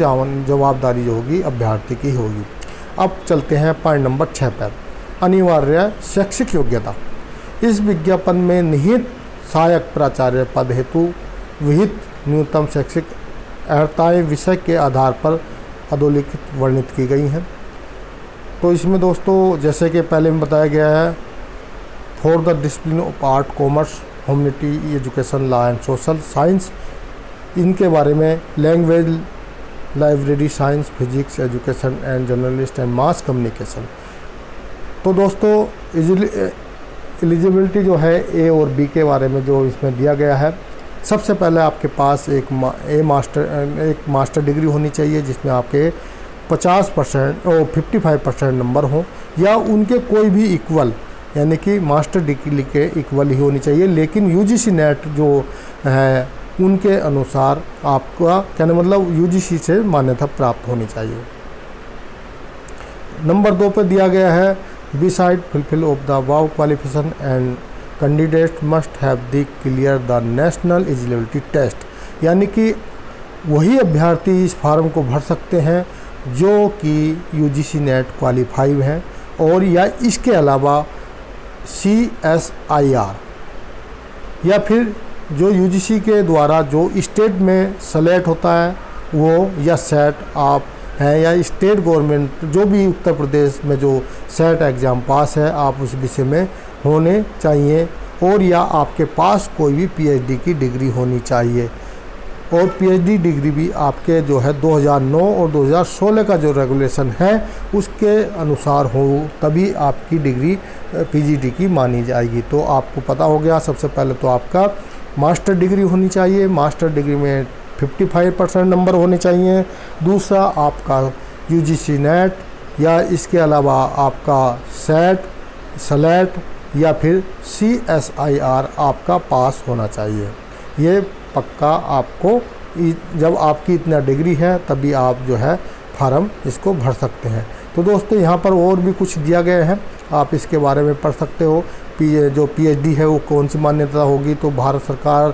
जवाबदारी जो होगी अभ्यर्थी की होगी। अब चलते हैं पॉइंट नंबर 6 पर, अनिवार्य शैक्षिक योग्यता। इस विज्ञापन में निहित सहायक प्राचार्य पद हेतु विहित न्यूनतम शैक्षिक अर्हताएँ विषय के आधार पर अधोलिखित वर्णित की गई हैं। तो इसमें दोस्तों जैसे कि पहले में बताया गया है, for the discipline of art, commerce, humanity, education, law and social science, इनके बारे में language, library science, physics, education and journalist and mass communication. तो दोस्तों एलिजिबिलिटी जो है ए और बी के बारे में जो इसमें दिया गया है, सबसे पहले आपके पास एक मास्टर डिग्री होनी चाहिए जिसमें आपके 50% और 55% नंबर हों या उनके कोई भी इक्वल, यानी कि मास्टर डिग्री के इक्वल ही होनी चाहिए। लेकिन UGC नेट जो है उनके अनुसार आपका कहने मतलब UGC से मान्यता प्राप्त होनी चाहिए। नंबर 2 पर दिया गया है, beside fulfil of the above qualification and candidate must have the clear the national eligibility test, यानी कि वही अभ्यर्थी इस फार्म को भर सकते हैं जो कि UGC नेट क्वालिफाइड हैं और या इसके अलावा CSIR या फिर जो यूजीसी के द्वारा जो स्टेट में सेलेक्ट होता है वो, या सेट आप हैं, या स्टेट गवर्नमेंट जो भी उत्तर प्रदेश में जो सेट एग्ज़ाम पास है आप उस विषय में होने चाहिए, और या आपके पास कोई भी पीएचडी की डिग्री होनी चाहिए। और पीएचडी डिग्री भी आपके जो है 2009 और 2016 का जो रेगुलेशन है उसके अनुसार हो, तभी आपकी डिग्री पीजीडी की मानी जाएगी। तो आपको पता हो गया, सबसे पहले तो आपका मास्टर डिग्री होनी चाहिए, मास्टर डिग्री में 55% नंबर होने चाहिए। दूसरा आपका यूजीसी नेट, या इसके अलावा आपका सेट, स्लेट या फिर सीएसआईआर आपका पास होना चाहिए। ये पक्का आपको, जब आपकी इतना डिग्री है तभी आप जो है फार्म इसको भर सकते हैं। तो दोस्तों यहाँ पर और भी कुछ दिया गया है, आप इसके बारे में पढ़ सकते हो। जो पीएचडी है वो कौन सी मान्यता होगी, तो भारत सरकार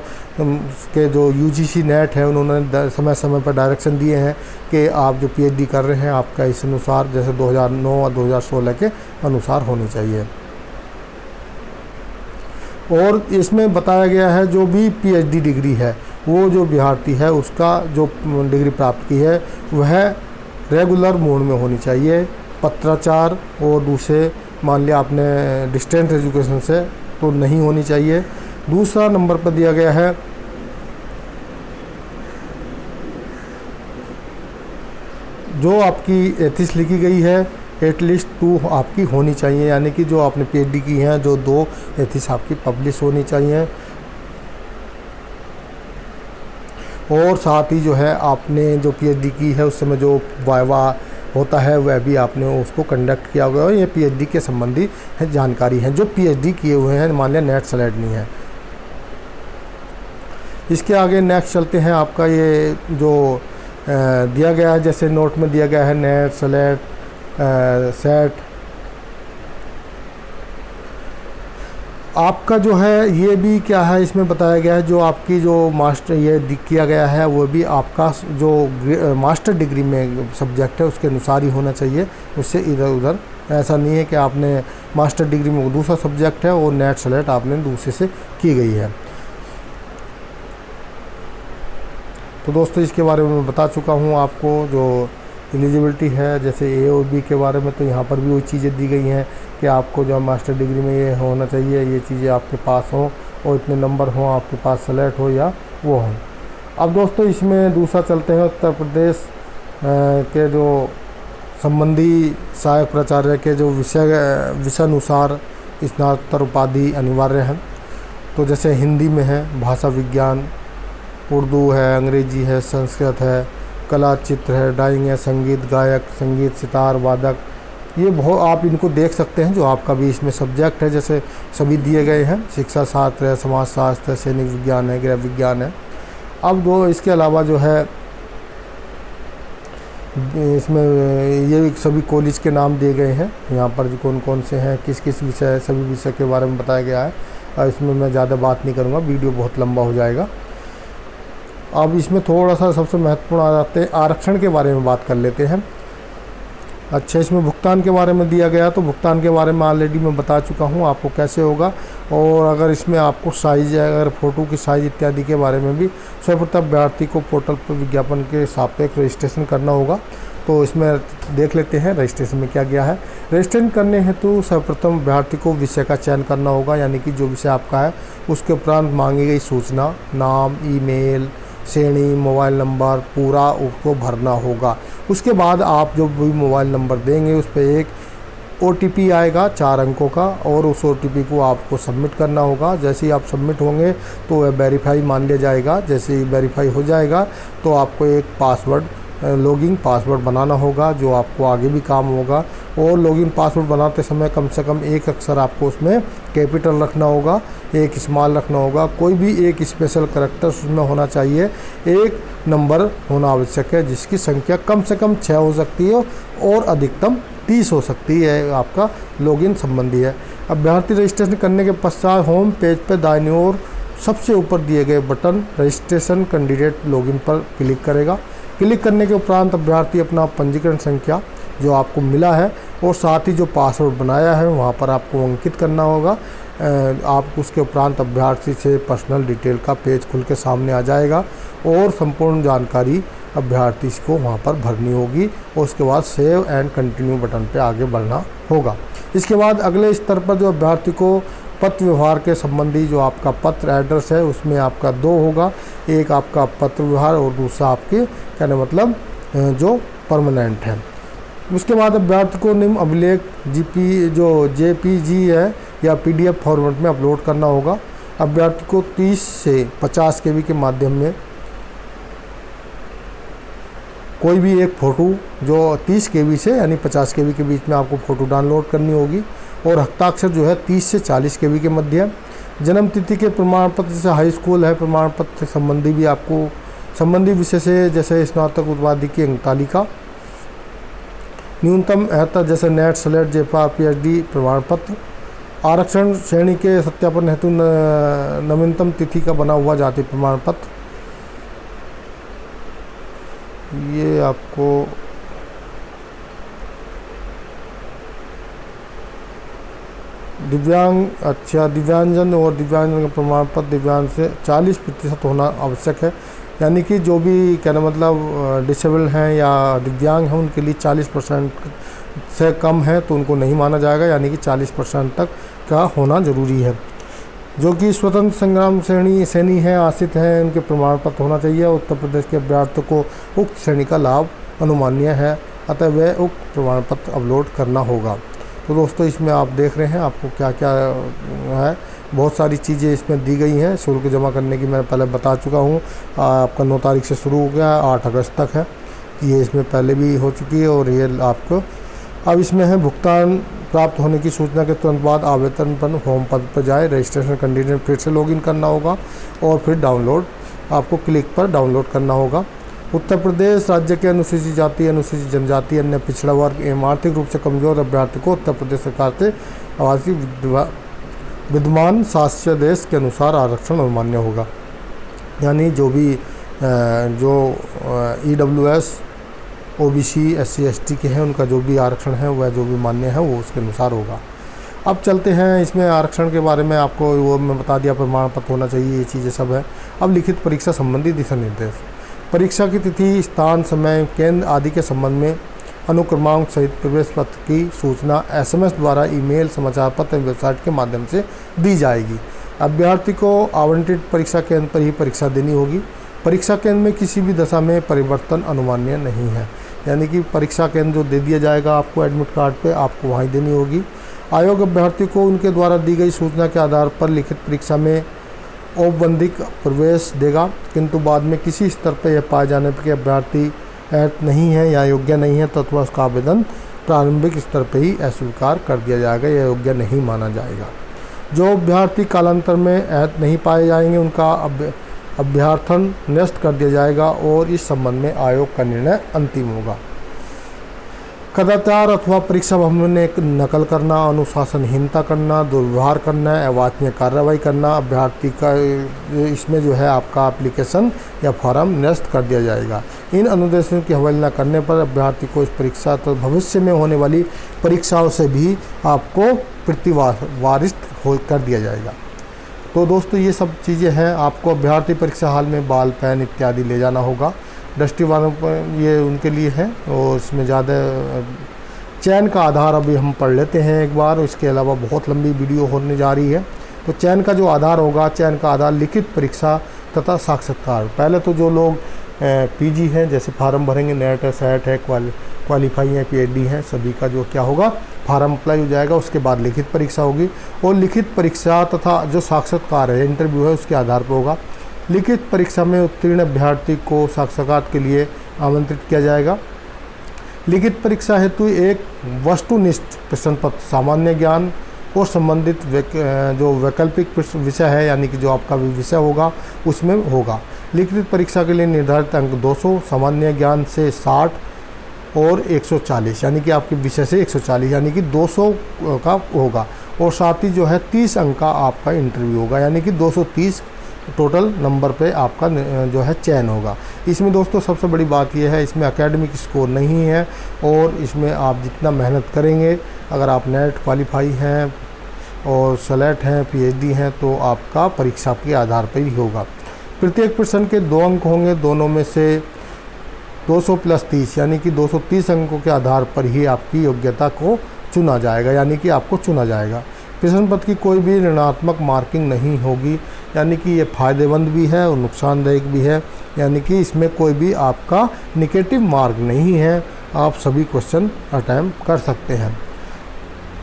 के जो यूजीसी नेट है उन्होंने समय समय पर डायरेक्शन दिए हैं कि आप जो पीएचडी कर रहे हैं आपका इस अनुसार, जैसे 2009 और 2016 के अनुसार होनी चाहिए। और इसमें बताया गया है जो भी पीएचडी डिग्री है वो जो विद्यार्थी है उसका जो डिग्री प्राप्त की है वह रेगुलर मोड में होनी चाहिए, पत्राचार और दूसरे मान लिया आपने डिस्टेंस एजुकेशन से तो नहीं होनी चाहिए। दूसरा नंबर पर दिया गया है जो आपकी एथिक्स लिखी गई है एटलीस्ट 2 आपकी होनी चाहिए, यानी कि जो आपने पीएचडी की हैं जो 2 एथिक्स आपकी पब्लिश होनी चाहिए। और साथ ही जो है आपने जो पीएचडी की है उस समय जो वाइवा होता है वह भी आपने उसको कंडक्ट किया हुआ है। ये पीएचडी के संबंधी जानकारी है, जो पीएचडी किए हुए हैं, मान लिया नेट स्लेट नहीं है। इसके आगे नेक्स्ट चलते हैं, आपका ये जो दिया गया है, जैसे नोट में दिया गया है नेट स्लेट सेट, आपका जो है ये भी क्या है इसमें बताया गया है, जो आपकी जो मास्टर ये किया गया है वो भी आपका जो मास्टर डिग्री में सब्जेक्ट है उसके अनुसार ही होना चाहिए, उससे इधर उधर ऐसा नहीं है कि आपने मास्टर डिग्री में दूसरा सब्जेक्ट है और नेट सेलेक्ट आपने दूसरे से की गई है। तो दोस्तों इसके बारे में मैं बता चुका हूँ आपको। जो एलिजिबिलिटी है जैसे ए और बी के बारे में, तो यहाँ पर भी वही चीज़ें दी गई हैं कि आपको जो मास्टर डिग्री में ये होना चाहिए, ये चीज़ें आपके पास हों और इतने नंबर हों आपके पास सेलेक्ट हो या वो हों। अब दोस्तों इसमें दूसरा चलते हैं, उत्तर प्रदेश के जो संबंधी सहायक प्राचार्य के जो विषयानुसार स्नातक उपाधि अनिवार्य है। तो जैसे हिंदी में है भाषा विज्ञान, उर्दू है, अंग्रेजी है, संस्कृत है, कला चित्र है, ड्राइंग है, संगीत गायक, संगीत सितार वादक, ये बहुत आप इनको देख सकते हैं जो आपका भी इसमें सब्जेक्ट है, जैसे सभी दिए गए हैं। शिक्षा शास्त्र है, समाज शास्त्र है, सैनिक विज्ञान है, गृह विज्ञान है। अब जो इसके अलावा जो है इसमें ये सभी कॉलेज के नाम दिए गए हैं, यहाँ पर जो कौन कौन से हैं, किस किस विषय, सभी विषय के बारे में बताया गया है। और इसमें मैं ज़्यादा बात नहीं करूँगा, वीडियो बहुत लंबा हो जाएगा। अब इसमें थोड़ा सा सबसे महत्वपूर्ण आ जाते हैं, आरक्षण के बारे में बात कर लेते हैं। अच्छा, इसमें भुगतान के बारे में दिया गया, तो भुगतान के बारे में ऑलरेडी मैं बता चुका हूँ आपको कैसे होगा। और अगर इसमें आपको साइज़ है, अगर फ़ोटो की साइज़ इत्यादि के बारे में भी सर्वप्रथम अभ्यर्थी को पोर्टल पर विज्ञापन के सापेक्ष रजिस्ट्रेशन करना होगा। तो इसमें देख लेते हैं रजिस्ट्रेशन में क्या गया है। रजिस्ट्रेशन करने हेतु सर्वप्रथम अभ्यर्थी को विषय का चयन करना होगा, यानी कि जो विषय आपका है उसके उपरांत मांगी गई सूचना, नाम, ईमेल, श्रेणी, मोबाइल नंबर पूरा उसको भरना होगा। उसके बाद आप जो भी मोबाइल नंबर देंगे उस पर एक OTP आएगा 4 अंकों का, और उस OTP को आपको सबमिट करना होगा। जैसे ही आप सबमिट होंगे तो वह वेरीफाई मान लिया जाएगा। जैसे ही वेरीफाई हो जाएगा तो आपको एक पासवर्ड, लॉगिन पासवर्ड बनाना होगा, जो आपको आगे भी काम होगा। और लॉगिन पासवर्ड बनाते समय कम से कम एक अक्षर आपको उसमें कैपिटल रखना होगा, एक स्मॉल रखना होगा, कोई भी एक स्पेशल कैरेक्टर उसमें होना चाहिए। एक नंबर होना आवश्यक है जिसकी संख्या कम से कम 6 हो सकती है और अधिकतम 30 हो सकती है। आपका लॉगिन संबंधी है। अभ्यर्थी रजिस्ट्रेशन करने के पश्चात होम पेज पर दाईं ओर सबसे ऊपर दिए गए बटन रजिस्ट्रेशन कैंडिडेट लॉगिन पर क्लिक करेगा। क्लिक करने के उपरांत अभ्यर्थी अपना पंजीकरण संख्या जो आपको मिला है और साथ ही जो पासवर्ड बनाया है वहाँ पर आपको अंकित करना होगा। आप उसके उपरांत अभ्यर्थी से पर्सनल डिटेल का पेज खुल के सामने आ जाएगा और संपूर्ण जानकारी अभ्यर्थी को वहाँ पर भरनी होगी और उसके बाद सेव एंड कंटिन्यू बटन पे आगे बढ़ना होगा। इसके बाद अगले स्तर पर जो अभ्यर्थी को पत्र व्यवहार के संबंधी जो आपका पत्र एड्रेस है उसमें आपका 2 होगा, एक आपका पत्र व्यवहार और दूसरा आपके कहने मतलब जो परमानेंट है। उसके बाद अभ्यर्थी को निम्न अभिलेख जेपीजी है या पीडीएफ फॉर्मेट में अपलोड करना होगा। अभ्यर्थी को 30 से 50 केबी के माध्यम में कोई भी एक फ़ोटो जो 30 केबी से यानी 50 केबी के बीच में आपको फ़ोटो डाउनलोड करनी होगी और हस्ताक्षर जो है 30 से 40 केबी के मध्य है। जन्म तिथि के प्रमाण पत्र जैसे हाई स्कूल है प्रमाण पत्र संबंधी भी आपको संबंधी विषय से जैसे स्नातक उपाधि की अंक तालिका, न्यूनतम अहता जैसे नेट स्लेट जेपा पीएचडी प्रमाण पत्र, आरक्षण श्रेणी के सत्यापन हेतु नवीनतम तिथि का बना हुआ जाति प्रमाण पत्र, ये आपको दिव्यांगजन और दिव्यांगजन का प्रमाण पत्र दिव्यांग से 40% होना आवश्यक है। यानी कि जो भी कहना मतलब डिसेबल हैं या दिव्यांग हैं उनके लिए 40% से कम है तो उनको नहीं माना जाएगा, यानी कि 40% तक का होना ज़रूरी है। जो कि स्वतंत्र संग्राम सैनी हैं आश्रित हैं उनके प्रमाण पत्र होना चाहिए। उत्तर प्रदेश के अभ्यर्थियों को उक्त श्रेणी का लाभ अनुमान्य है, अतः वह उक्त प्रमाण पत्र अपलोड करना होगा। तो दोस्तों इसमें आप देख रहे हैं आपको क्या क्या है, बहुत सारी चीज़ें इसमें दी गई हैं। शुल्क जमा करने की मैं पहले बता चुका हूँ, आपका 9 तारीख से शुरू हो गया है, 8 अगस्त तक है, ये इसमें पहले भी हो चुकी है और ये आपको अब इसमें है भुगतान प्राप्त होने की सूचना के तुरंत बाद आवेदन पर होम पद पर जाए, रजिस्ट्रेशन कंडीशन फिर से लॉगिन करना होगा और फिर डाउनलोड आपको क्लिक पर डाउनलोड करना होगा। उत्तर प्रदेश राज्य के अनुसूचित जाति अनुसूचित जनजाति अन्य पिछड़ा वर्ग एवं आर्थिक रूप से कमजोर अभ्यर्थी को उत्तर प्रदेश सरकार से आवासीय विद्यमान शासनादेश के अनुसार आरक्षण अनुमान्य होगा। यानी जो भी जो EWS OBC SC ST के हैं उनका जो भी आरक्षण है वह जो भी मान्य है वो उसके अनुसार होगा। अब चलते हैं इसमें आरक्षण के बारे में, आपको वो मैं बता दिया प्रमाण पत्र होना चाहिए, ये चीज़ें सब है। अब लिखित परीक्षा संबंधी दिशा निर्देश, परीक्षा की तिथि स्थान समय केंद्र आदि के संबंध में अनुक्रमांक सहित प्रवेश पत्र की सूचना SMS द्वारा ईमेल समाचार पत्र वेबसाइट के माध्यम से दी जाएगी। अभ्यर्थी को आवंटित परीक्षा केंद्र पर ही परीक्षा देनी होगी। परीक्षा केंद्र में किसी भी दशा में परिवर्तन अनुमान्य नहीं है, यानी कि परीक्षा केंद्र जो दे दिया जाएगा आपको एडमिट कार्ड पे आपको वहीं देनी होगी। आयोग अभ्यर्थी को उनके द्वारा दी गई सूचना के आधार पर लिखित परीक्षा में औपबंधिक प्रवेश देगा, किंतु बाद में किसी स्तर पर यह पाए जाने पर कि अभ्यर्थी ऐट नहीं है या योग्य नहीं है तो अथवा उसका आवेदन प्रारंभिक स्तर पर ही अस्वीकार कर दिया जाएगा या योग्य नहीं माना जाएगा। जो अभ्यर्थी कालांतर में ऐट नहीं पाए जाएंगे उनका अभ्यर्थन निरस्त कर दिया जाएगा और इस संबंध में आयोग का निर्णय अंतिम होगा। कदाचार अथवा परीक्षा भवन में नकल करना, अनुशासनहीनता करना, दुर्व्यवहार करना, अवांछनीय कार्रवाई करना, अभ्यर्थी का इसमें जो है आपका एप्लीकेशन या फॉर्म निरस्त कर दिया जाएगा। इन अनुदेशों की अवहेलना करने पर अभ्यर्थी को इस परीक्षा तो भविष्य में होने वाली परीक्षाओं से भी आपको प्रतिवारित कर दिया जाएगा। तो दोस्तों ये सब चीज़ें हैं। आपको अभ्यर्थी परीक्षा हॉल में बाल पेन इत्यादि ले जाना होगा। दृष्टि वालों पर ये उनके लिए है और इसमें ज़्यादा चयन का आधार अभी हम पढ़ लेते हैं एक बार, इसके अलावा बहुत लंबी वीडियो होने जा रही है। तो चयन का जो आधार होगा, चयन का आधार लिखित परीक्षा तथा साक्षात्कार। पहले तो जो लोग PG हैं जैसे फार्म भरेंगे, नेट है, सेट है, क्वालिफाई है, PhD है, सभी का जो क्या होगा फार्म अप्लाई हो जाएगा। उसके बाद लिखित परीक्षा होगी और लिखित परीक्षा तथा जो साक्षात्कार है इंटरव्यू है उसके आधार पर होगा। लिखित परीक्षा में उत्तीर्ण अभ्यर्थी को साक्षात्कार के लिए आमंत्रित किया जाएगा। लिखित परीक्षा हेतु एक वस्तुनिष्ठ प्रश्न पत्र सामान्य ज्ञान और संबंधित जो वैकल्पिक विषय है यानी कि जो आपका विषय होगा उसमें होगा। लिखित परीक्षा के लिए निर्धारित अंक 200, सामान्य ज्ञान से 60 और 140 यानी कि आपके विषय से 140 यानी कि 200 का होगा। और साथ ही जो है 30 अंक का आपका इंटरव्यू होगा, यानी कि 230 टोटल नंबर पे आपका जो है चयन होगा। इसमें दोस्तों सबसे बड़ी बात यह है, इसमें एकेडमिक स्कोर नहीं है और इसमें आप जितना मेहनत करेंगे, अगर आप नेट क्वालिफाई हैं और सेलेक्ट हैं, पीएचडी हैं, तो आपका परीक्षा के आधार पर ही होगा। प्रत्येक प्रश्न के 2 अंक होंगे, दोनों में से 200 + 30 यानी कि 230 अंकों के आधार पर ही आपकी योग्यता को चुना जाएगा, यानी कि आपको चुना जाएगा। प्रश्न पत्र की कोई भी ऋणात्मक मार्किंग नहीं होगी, यानी कि ये फ़ायदेमंद भी है और नुकसानदायक भी है, यानी कि इसमें कोई भी आपका नेगेटिव मार्क नहीं है, आप सभी क्वेश्चन अटेम्प्ट कर सकते हैं।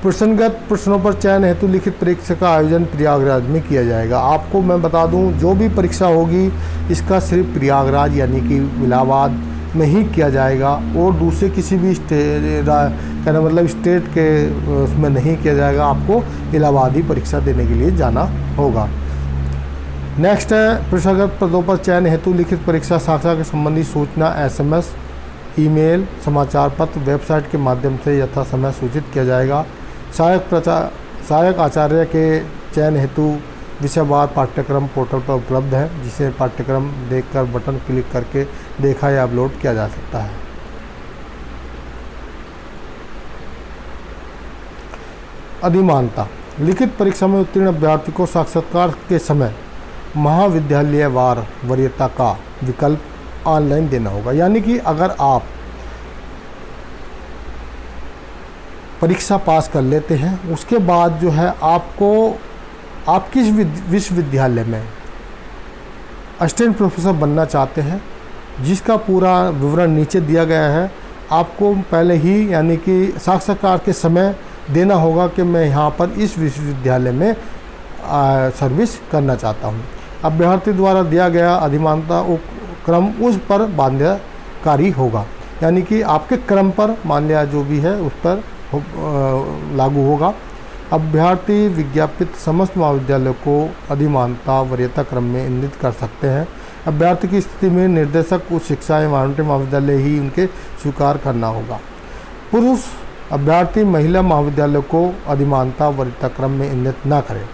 प्रश्नगत प्रश्नों पर चयन हेतु लिखित परीक्षा का आयोजन प्रयागराज में किया जाएगा। आपको मैं बता दूं, जो भी परीक्षा होगी इसका सिर्फ प्रयागराज यानी कि इलाहाबाद में ही किया जाएगा और दूसरे किसी भी कहना मतलब स्टेट के उसमें नहीं किया जाएगा। आपको इलाहाबाद ही परीक्षा देने के लिए जाना होगा। नेक्स्ट है, प्रश्नगत पदों पर चयन हेतु लिखित परीक्षा साक्षात्कार के संबंधी सूचना SMS, ईमेल, समाचार पत्र, वेबसाइट के माध्यम से यथा समय सूचित किया जाएगा। सहायक आचार्य के चयन हेतु विषयवार पाठ्यक्रम पोर्टल पर उपलब्ध है, जिसे पाठ्यक्रम देखकर बटन क्लिक करके देखा या अपलोड किया जा सकता है। अधिमानता, लिखित परीक्षा में उत्तीर्ण अभ्यर्थी को साक्षात्कार के समय महाविद्यालयवार वरीयता का विकल्प ऑनलाइन देना होगा, यानी कि अगर आप परीक्षा पास कर लेते हैं उसके बाद जो है आपको आप किस विश्वविद्यालय में असिस्टेंट प्रोफेसर बनना चाहते हैं, जिसका पूरा विवरण नीचे दिया गया है, आपको पहले ही यानी कि साक्षात्कार के समय देना होगा कि मैं यहाँ पर इस विश्वविद्यालय में सर्विस करना चाहता हूँ। अभ्यर्थी द्वारा दिया गया अधिमानता क्रम उस पर बाध्यकारी होगा, यानी कि आपके क्रम पर मान लिया जो भी है उस पर लागू होगा। अभ्यर्थी विज्ञापित समस्त महाविद्यालयों को अधिमानता वरीयता क्रम में इंगित कर सकते हैं। अभ्यर्थी की स्थिति में निर्देशक उच्च शिक्षा एवं वाणिज्य महाविद्यालय ही उनके स्वीकार करना होगा। पुरुष अभ्यर्थी महिला महाविद्यालय को अधिमानता वरीयता क्रम में इंगित न करें,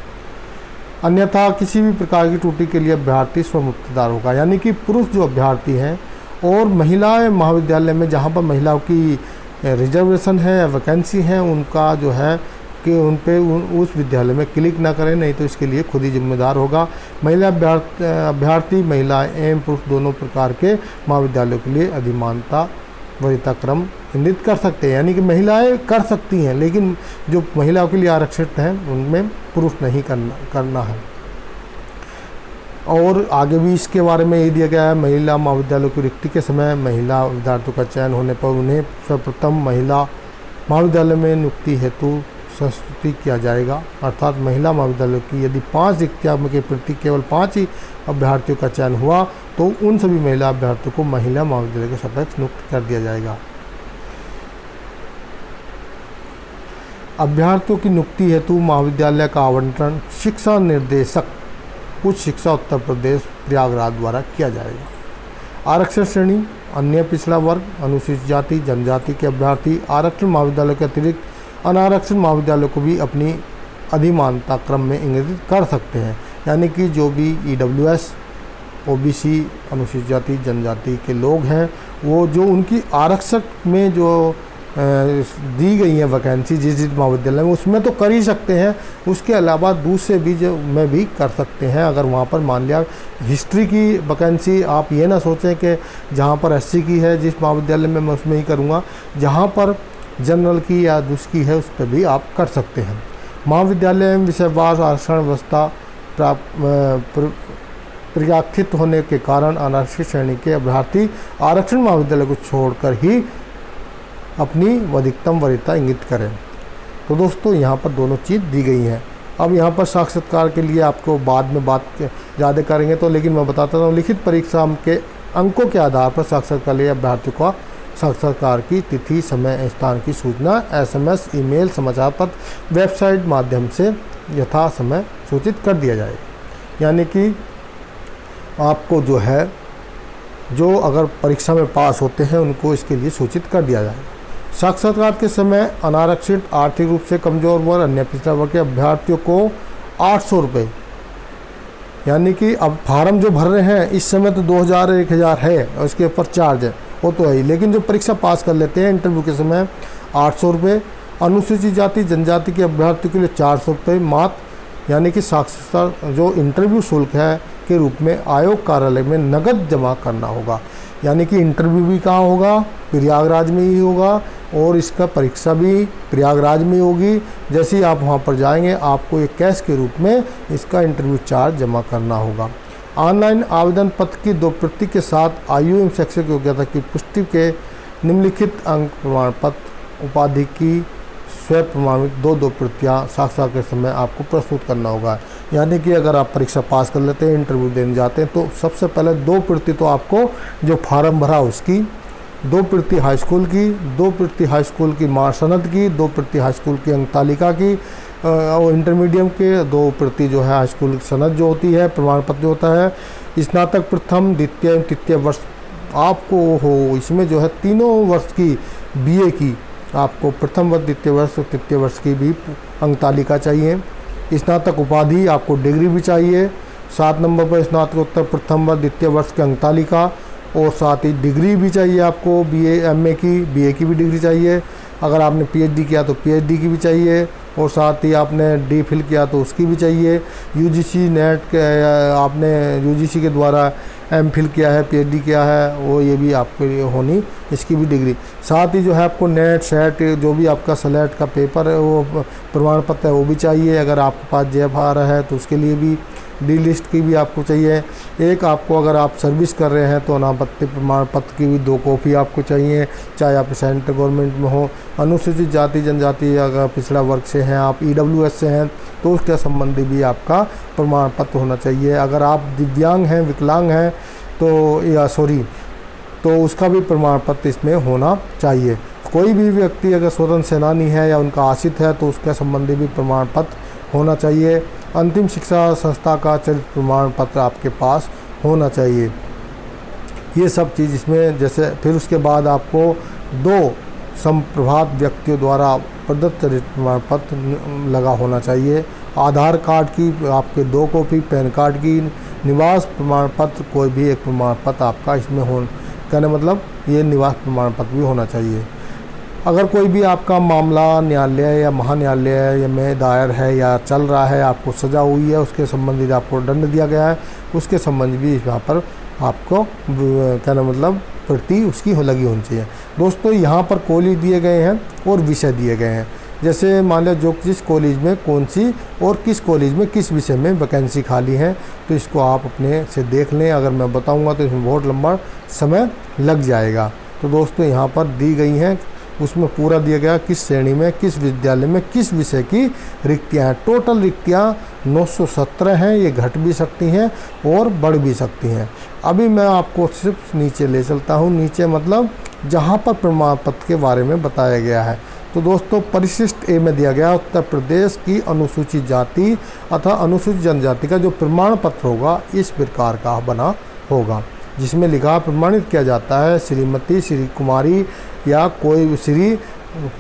अन्यथा किसी भी प्रकार की त्रुटि के लिए अभ्यर्थी स्वमुक्तिदार होगा। यानी कि पुरुष जो अभ्यर्थी हैं और महिला महाविद्यालय में जहाँ पर महिलाओं की रिजर्वेशन है या वैकेंसी है, उनका जो है कि उन पे उस विद्यालय में क्लिक ना करें, नहीं तो इसके लिए खुद ही जिम्मेदार होगा। महिला अभ्यर्थी महिला एवं पुरुष दोनों प्रकार के महाविद्यालयों के लिए अधिमानता वरीयता क्रम इंगित कर सकते हैं, यानी कि महिलाएं कर सकती हैं, लेकिन जो महिलाओं के लिए आरक्षित हैं उनमें पुरुष नहीं करना है। और आगे भी इसके बारे में ये दिया गया है, महिला महाविद्यालयों की रिक्ति के समय महिला विद्यार्थियों का चयन होने पर उन्हें सर्वप्रथम महिला महाविद्यालय में नियुक्ति हेतु संस्तुति किया जाएगा। अर्थात महिला महाविद्यालयों की यदि 5 रिक्तियों के प्रति केवल 5 ही अभ्यर्थियों का चयन हुआ तो उन सभी महिला अभ्यर्थियों को महिला महाविद्यालय के सापेक्ष नियुक्त कर दिया जाएगा। अभ्यर्थियों की नियुक्ति हेतु महाविद्यालय का आवंटन शिक्षा निर्देशक उच्च शिक्षा उत्तर प्रदेश प्रयागराज द्वारा किया जाएगा। आरक्षण श्रेणी, अन्य पिछड़ा वर्ग, अनुसूचित जाति जनजाति के अभ्यर्थी आरक्षण महाविद्यालय के अतिरिक्त अनारक्षित महाविद्यालयों को भी अपनी अधिमानता क्रम में इंगित कर सकते हैं, यानी कि जो भी EWS OBC अनुसूचित जाति जनजाति के लोग हैं वो जो उनकी आरक्षक में जो दी गई है वैकेंसी जिस महाविद्यालय में उसमें तो कर ही सकते हैं, उसके अलावा दूसरे भी जो में भी कर सकते हैं। अगर वहाँ पर मान लिया हिस्ट्री की वैकेंसी, आप ये ना सोचें कि जहाँ पर SC की है जिस महाविद्यालय में मैं उसमें ही करूँगा, जहाँ पर जनरल की या दूसरी है उस पर भी आप कर सकते हैं। महाविद्यालय में विषयवार आरक्षण व्यवस्था प्रयाक्षित होने के कारण अनारक्षित श्रेणी के अभ्यर्थी आरक्षण महाविद्यालय को छोड़कर ही अपनी अधिकतम वरीयता इंगित करें। तो दोस्तों यहाँ पर दोनों चीज़ दी गई हैं। अब यहाँ पर साक्षात्कार के लिए आपको बाद में बात ज़्यादा करेंगे, तो लेकिन मैं बताता हूँ लिखित परीक्षा के अंकों के आधार पर साक्षात्कार लिए अभ्यर्थियों का साक्षात्कार की तिथि समय स्थान की सूचना SMS ईमेल समाचार पत्र वेबसाइट माध्यम से यथा समय सूचित कर दिया जाएगा। यानी कि आपको जो है जो अगर परीक्षा में पास होते हैं उनको इसके लिए सूचित कर दिया जाएगा। साक्षात्कार के समय अनारक्षित आर्थिक रूप से कमजोर वर्ग अन्य पिछड़ा वर्ग के अभ्यर्थियों को 800 रुपये, यानी कि अब फार्म जो भर रहे हैं इस समय तो 2000 1000 है और इसके ऊपर चार्ज है वो तो है ही, लेकिन जो परीक्षा पास कर लेते हैं इंटरव्यू के समय 800 रुपये अनुसूचित जाति जनजाति के अभ्यर्थियों के लिए 400 रुपये मात्र यानी कि साक्षरता जो इंटरव्यू शुल्क है के रूप में आयोग कार्यालय में नगद जमा करना होगा। यानी कि इंटरव्यू भी कहाँ होगा, प्रयागराज में ही होगा, और इसका परीक्षा भी प्रयागराज में होगी। जैसे ही आप वहाँ पर जाएंगे आपको एक कैश के रूप में इसका इंटरव्यू चार्ज जमा करना होगा। ऑनलाइन आवेदन पत्र की 2 प्रति के साथ आयु एवं शैक्षिक योग्यता की पुष्टि के निम्नलिखित अंक प्रमाण पत्र उपाधि की स्वयं प्रमाणित 2 प्रतियाँ साक्षात्कार के समय आपको प्रस्तुत करना होगा। यानी कि अगर आप परीक्षा पास कर लेते हैं, इंटरव्यू देने जाते हैं, तो सबसे पहले 2 प्रति तो आपको जो फार्म भरा उसकी, 2 प्रति हाई स्कूल की, 2 प्रति हाई स्कूल की मार्क सनद की, 2 प्रति हाई स्कूल की अंक तालिका की, और इंटरमीडियम के 2 प्रति जो है हाई स्कूल की सनद जो होती है, प्रमाण पत्र होता है। स्नातक प्रथम द्वितीय एवं तृतीय वर्ष आपको हो, इसमें जो है तीनों वर्ष की BA की आपको प्रथम वर्ष, द्वितीय वर्ष और तृतीय वर्ष की भी अंक तालिका चाहिए। स्नातक उपाधि आपको डिग्री भी चाहिए। 7 नंबर पर स्नातकोत्तर प्रथम वर्ष द्वितीय वर्ष की अंक तालिका, और साथ ही डिग्री भी चाहिए आपको, BA MA की, BA की भी डिग्री चाहिए। अगर आपने PhD किया तो PhD की भी चाहिए, और साथ ही आपने DPhil किया तो उसकी भी चाहिए। UGC नेट के आपने UGC के द्वारा MPhil किया है, PhD किया है, वो ये भी आपके लिए होनी, इसकी भी डिग्री। साथ ही जो है आपको नेट सेट जो भी आपका SLET का पेपर है वो प्रमाण पत्र है वो भी चाहिए। अगर आपके पास JFR है तो उसके लिए भी D लिस्ट की भी आपको चाहिए। एक आपको अगर आप सर्विस कर रहे हैं तो अनापत्ति प्रमाण पत्र की भी 2 कॉपी आपको चाहिए, चाहे आप सेंट्रल गवर्नमेंट में हो। अनुसूचित जाति जनजाति अगर पिछड़ा वर्ग से हैं, आप EWS से हैं तो उसके संबंधी भी आपका प्रमाण पत्र होना चाहिए। अगर आप दिव्यांग हैं, विकलांग हैं तो उसका भी प्रमाण पत्र इसमें होना चाहिए। कोई भी व्यक्ति अगर स्वतंत्र सेनानी है या उनका आश्रित है तो उसके संबंधी भी प्रमाण पत्र होना चाहिए। अंतिम शिक्षा संस्था का चरित्र प्रमाण पत्र आपके पास होना चाहिए। ये सब चीज़ इसमें जैसे, फिर उसके बाद आपको 2 संप्रभात व्यक्तियों द्वारा प्रदत्त चरित्र प्रमाण पत्र लगा होना चाहिए। आधार कार्ड की आपके 2 कॉपी, पैन कार्ड की, निवास प्रमाण पत्र कोई भी एक प्रमाण पत्र आपका इसमें हो, कहने मतलब ये निवास प्रमाण पत्र भी होना चाहिए। अगर कोई भी आपका मामला न्यायालय या महान्यायालय में दायर है या चल रहा है, आपको सज़ा हुई है, उसके संबंधित आपको दंड दिया गया है, उसके संबंध भी यहाँ पर आपको कहना मतलब प्रति उसकी लगी होनी चाहिए। दोस्तों यहाँ पर कॉलेज दिए गए हैं और विषय दिए गए हैं। जैसे मान लिया जो जिस कॉलेज में कौन सी और किस कॉलेज में किस विषय में वैकेंसी खाली है, तो इसको आप अपने से देख लें। अगर मैं बताऊंगा तो इसमें बहुत लंबा समय लग जाएगा। तो दोस्तों यहाँ पर दी गई हैं, उसमें पूरा दिया गया किस श्रेणी में, किस विद्यालय में, किस विषय की रिक्तियाँ हैं। टोटल रिक्तियाँ 917 हैं, ये घट भी सकती हैं और बढ़ भी सकती हैं। अभी मैं आपको सिर्फ नीचे ले चलता हूँ। नीचे मतलब जहाँ पर प्रमाण पत्र के बारे में बताया गया है। तो दोस्तों परिशिष्ट ए में दिया गया उत्तर प्रदेश की अनुसूचित जाति अथवा अनुसूचित जनजाति का जो प्रमाण पत्र होगा इस प्रकार का बना होगा, जिसमें लिखा प्रमाणित किया जाता है श्रीमती, श्री कुमारी या कोई श्री,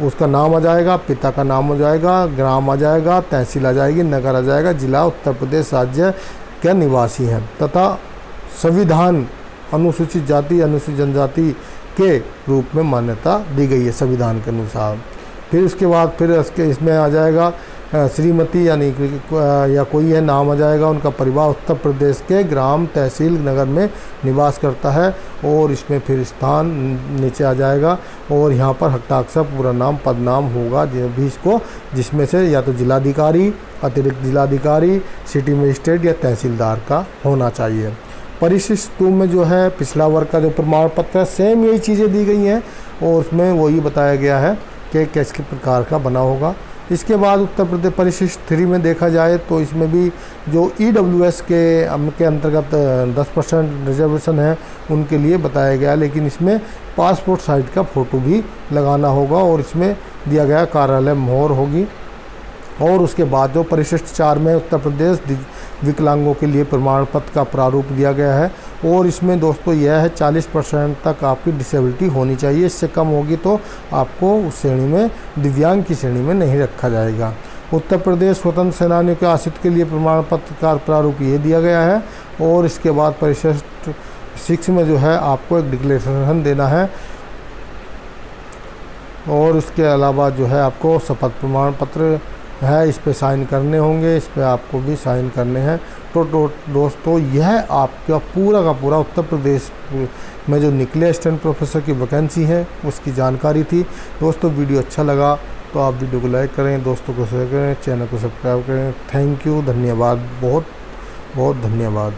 उसका नाम आ जाएगा, पिता का नाम आ जाएगा, ग्राम आ जाएगा, तहसील आ जाएगी, नगर आ जाएगा, जिला उत्तर प्रदेश राज्य के निवासी हैं तथा संविधान अनुसूचित जाति अनुसूचित जनजाति के रूप में मान्यता दी गई है संविधान के अनुसार। फिर उसके बाद फिर इसमें आ जाएगा श्रीमती यानी या कोई है, नाम आ जाएगा, उनका परिवार उत्तर प्रदेश के ग्राम, तहसील, नगर में निवास करता है, और इसमें फिर स्थान नीचे आ जाएगा, और यहाँ पर हस्ताक्षर पूरा नाम पदनाम होगा भी इसको, जिसमें से या तो जिलाधिकारी, अतिरिक्त जिलाधिकारी, सिटी मजिस्ट्रेट या तहसीलदार का होना चाहिए। परिशिष्ट 2 में जो है पिछला वर्ग का जो प्रमाण पत्र है सेम यही चीज़ें दी गई हैं, और उसमें वही बताया गया है कि किस प्रकार का बना होगा। इसके बाद उत्तर प्रदेश परिशिष्ट 3 में देखा जाए तो इसमें भी जो EWS के अंतर्गत 10% रिजर्वेशन है उनके लिए बताया गया, लेकिन इसमें पासपोर्ट साइज का फ़ोटो भी लगाना होगा, और इसमें दिया गया कार्यालय मोहर होगी। और उसके बाद जो परिशिष्ट 4 में उत्तर प्रदेश विकलांगों के लिए प्रमाण पत्र का प्रारूप दिया गया है, और इसमें दोस्तों यह है 40% तक आपकी डिसेबिलिटी होनी चाहिए, इससे कम होगी तो आपको उस श्रेणी में, दिव्यांग की श्रेणी में नहीं रखा जाएगा। उत्तर प्रदेश स्वतंत्र सेनानियों के आश्रित के लिए प्रमाण पत्र का प्रारूप ये दिया गया है, और इसके बाद परिशिष्ट 6 में जो है आपको एक डिक्लेरेशन देना है और उसके अलावा जो है आपको शपथ प्रमाण पत्र है, इस पे साइन करने होंगे, इस पे आपको भी साइन करने हैं। तो दोस्तों यह आपका पूरा का पूरा उत्तर प्रदेश में जो निकले असिस्टेंट प्रोफेसर की वैकेंसी है उसकी जानकारी थी। दोस्तों वीडियो अच्छा लगा तो आप वीडियो को लाइक करें, दोस्तों को शेयर करें, चैनल को सब्सक्राइब करें। थैंक यू, धन्यवाद, बहुत बहुत धन्यवाद।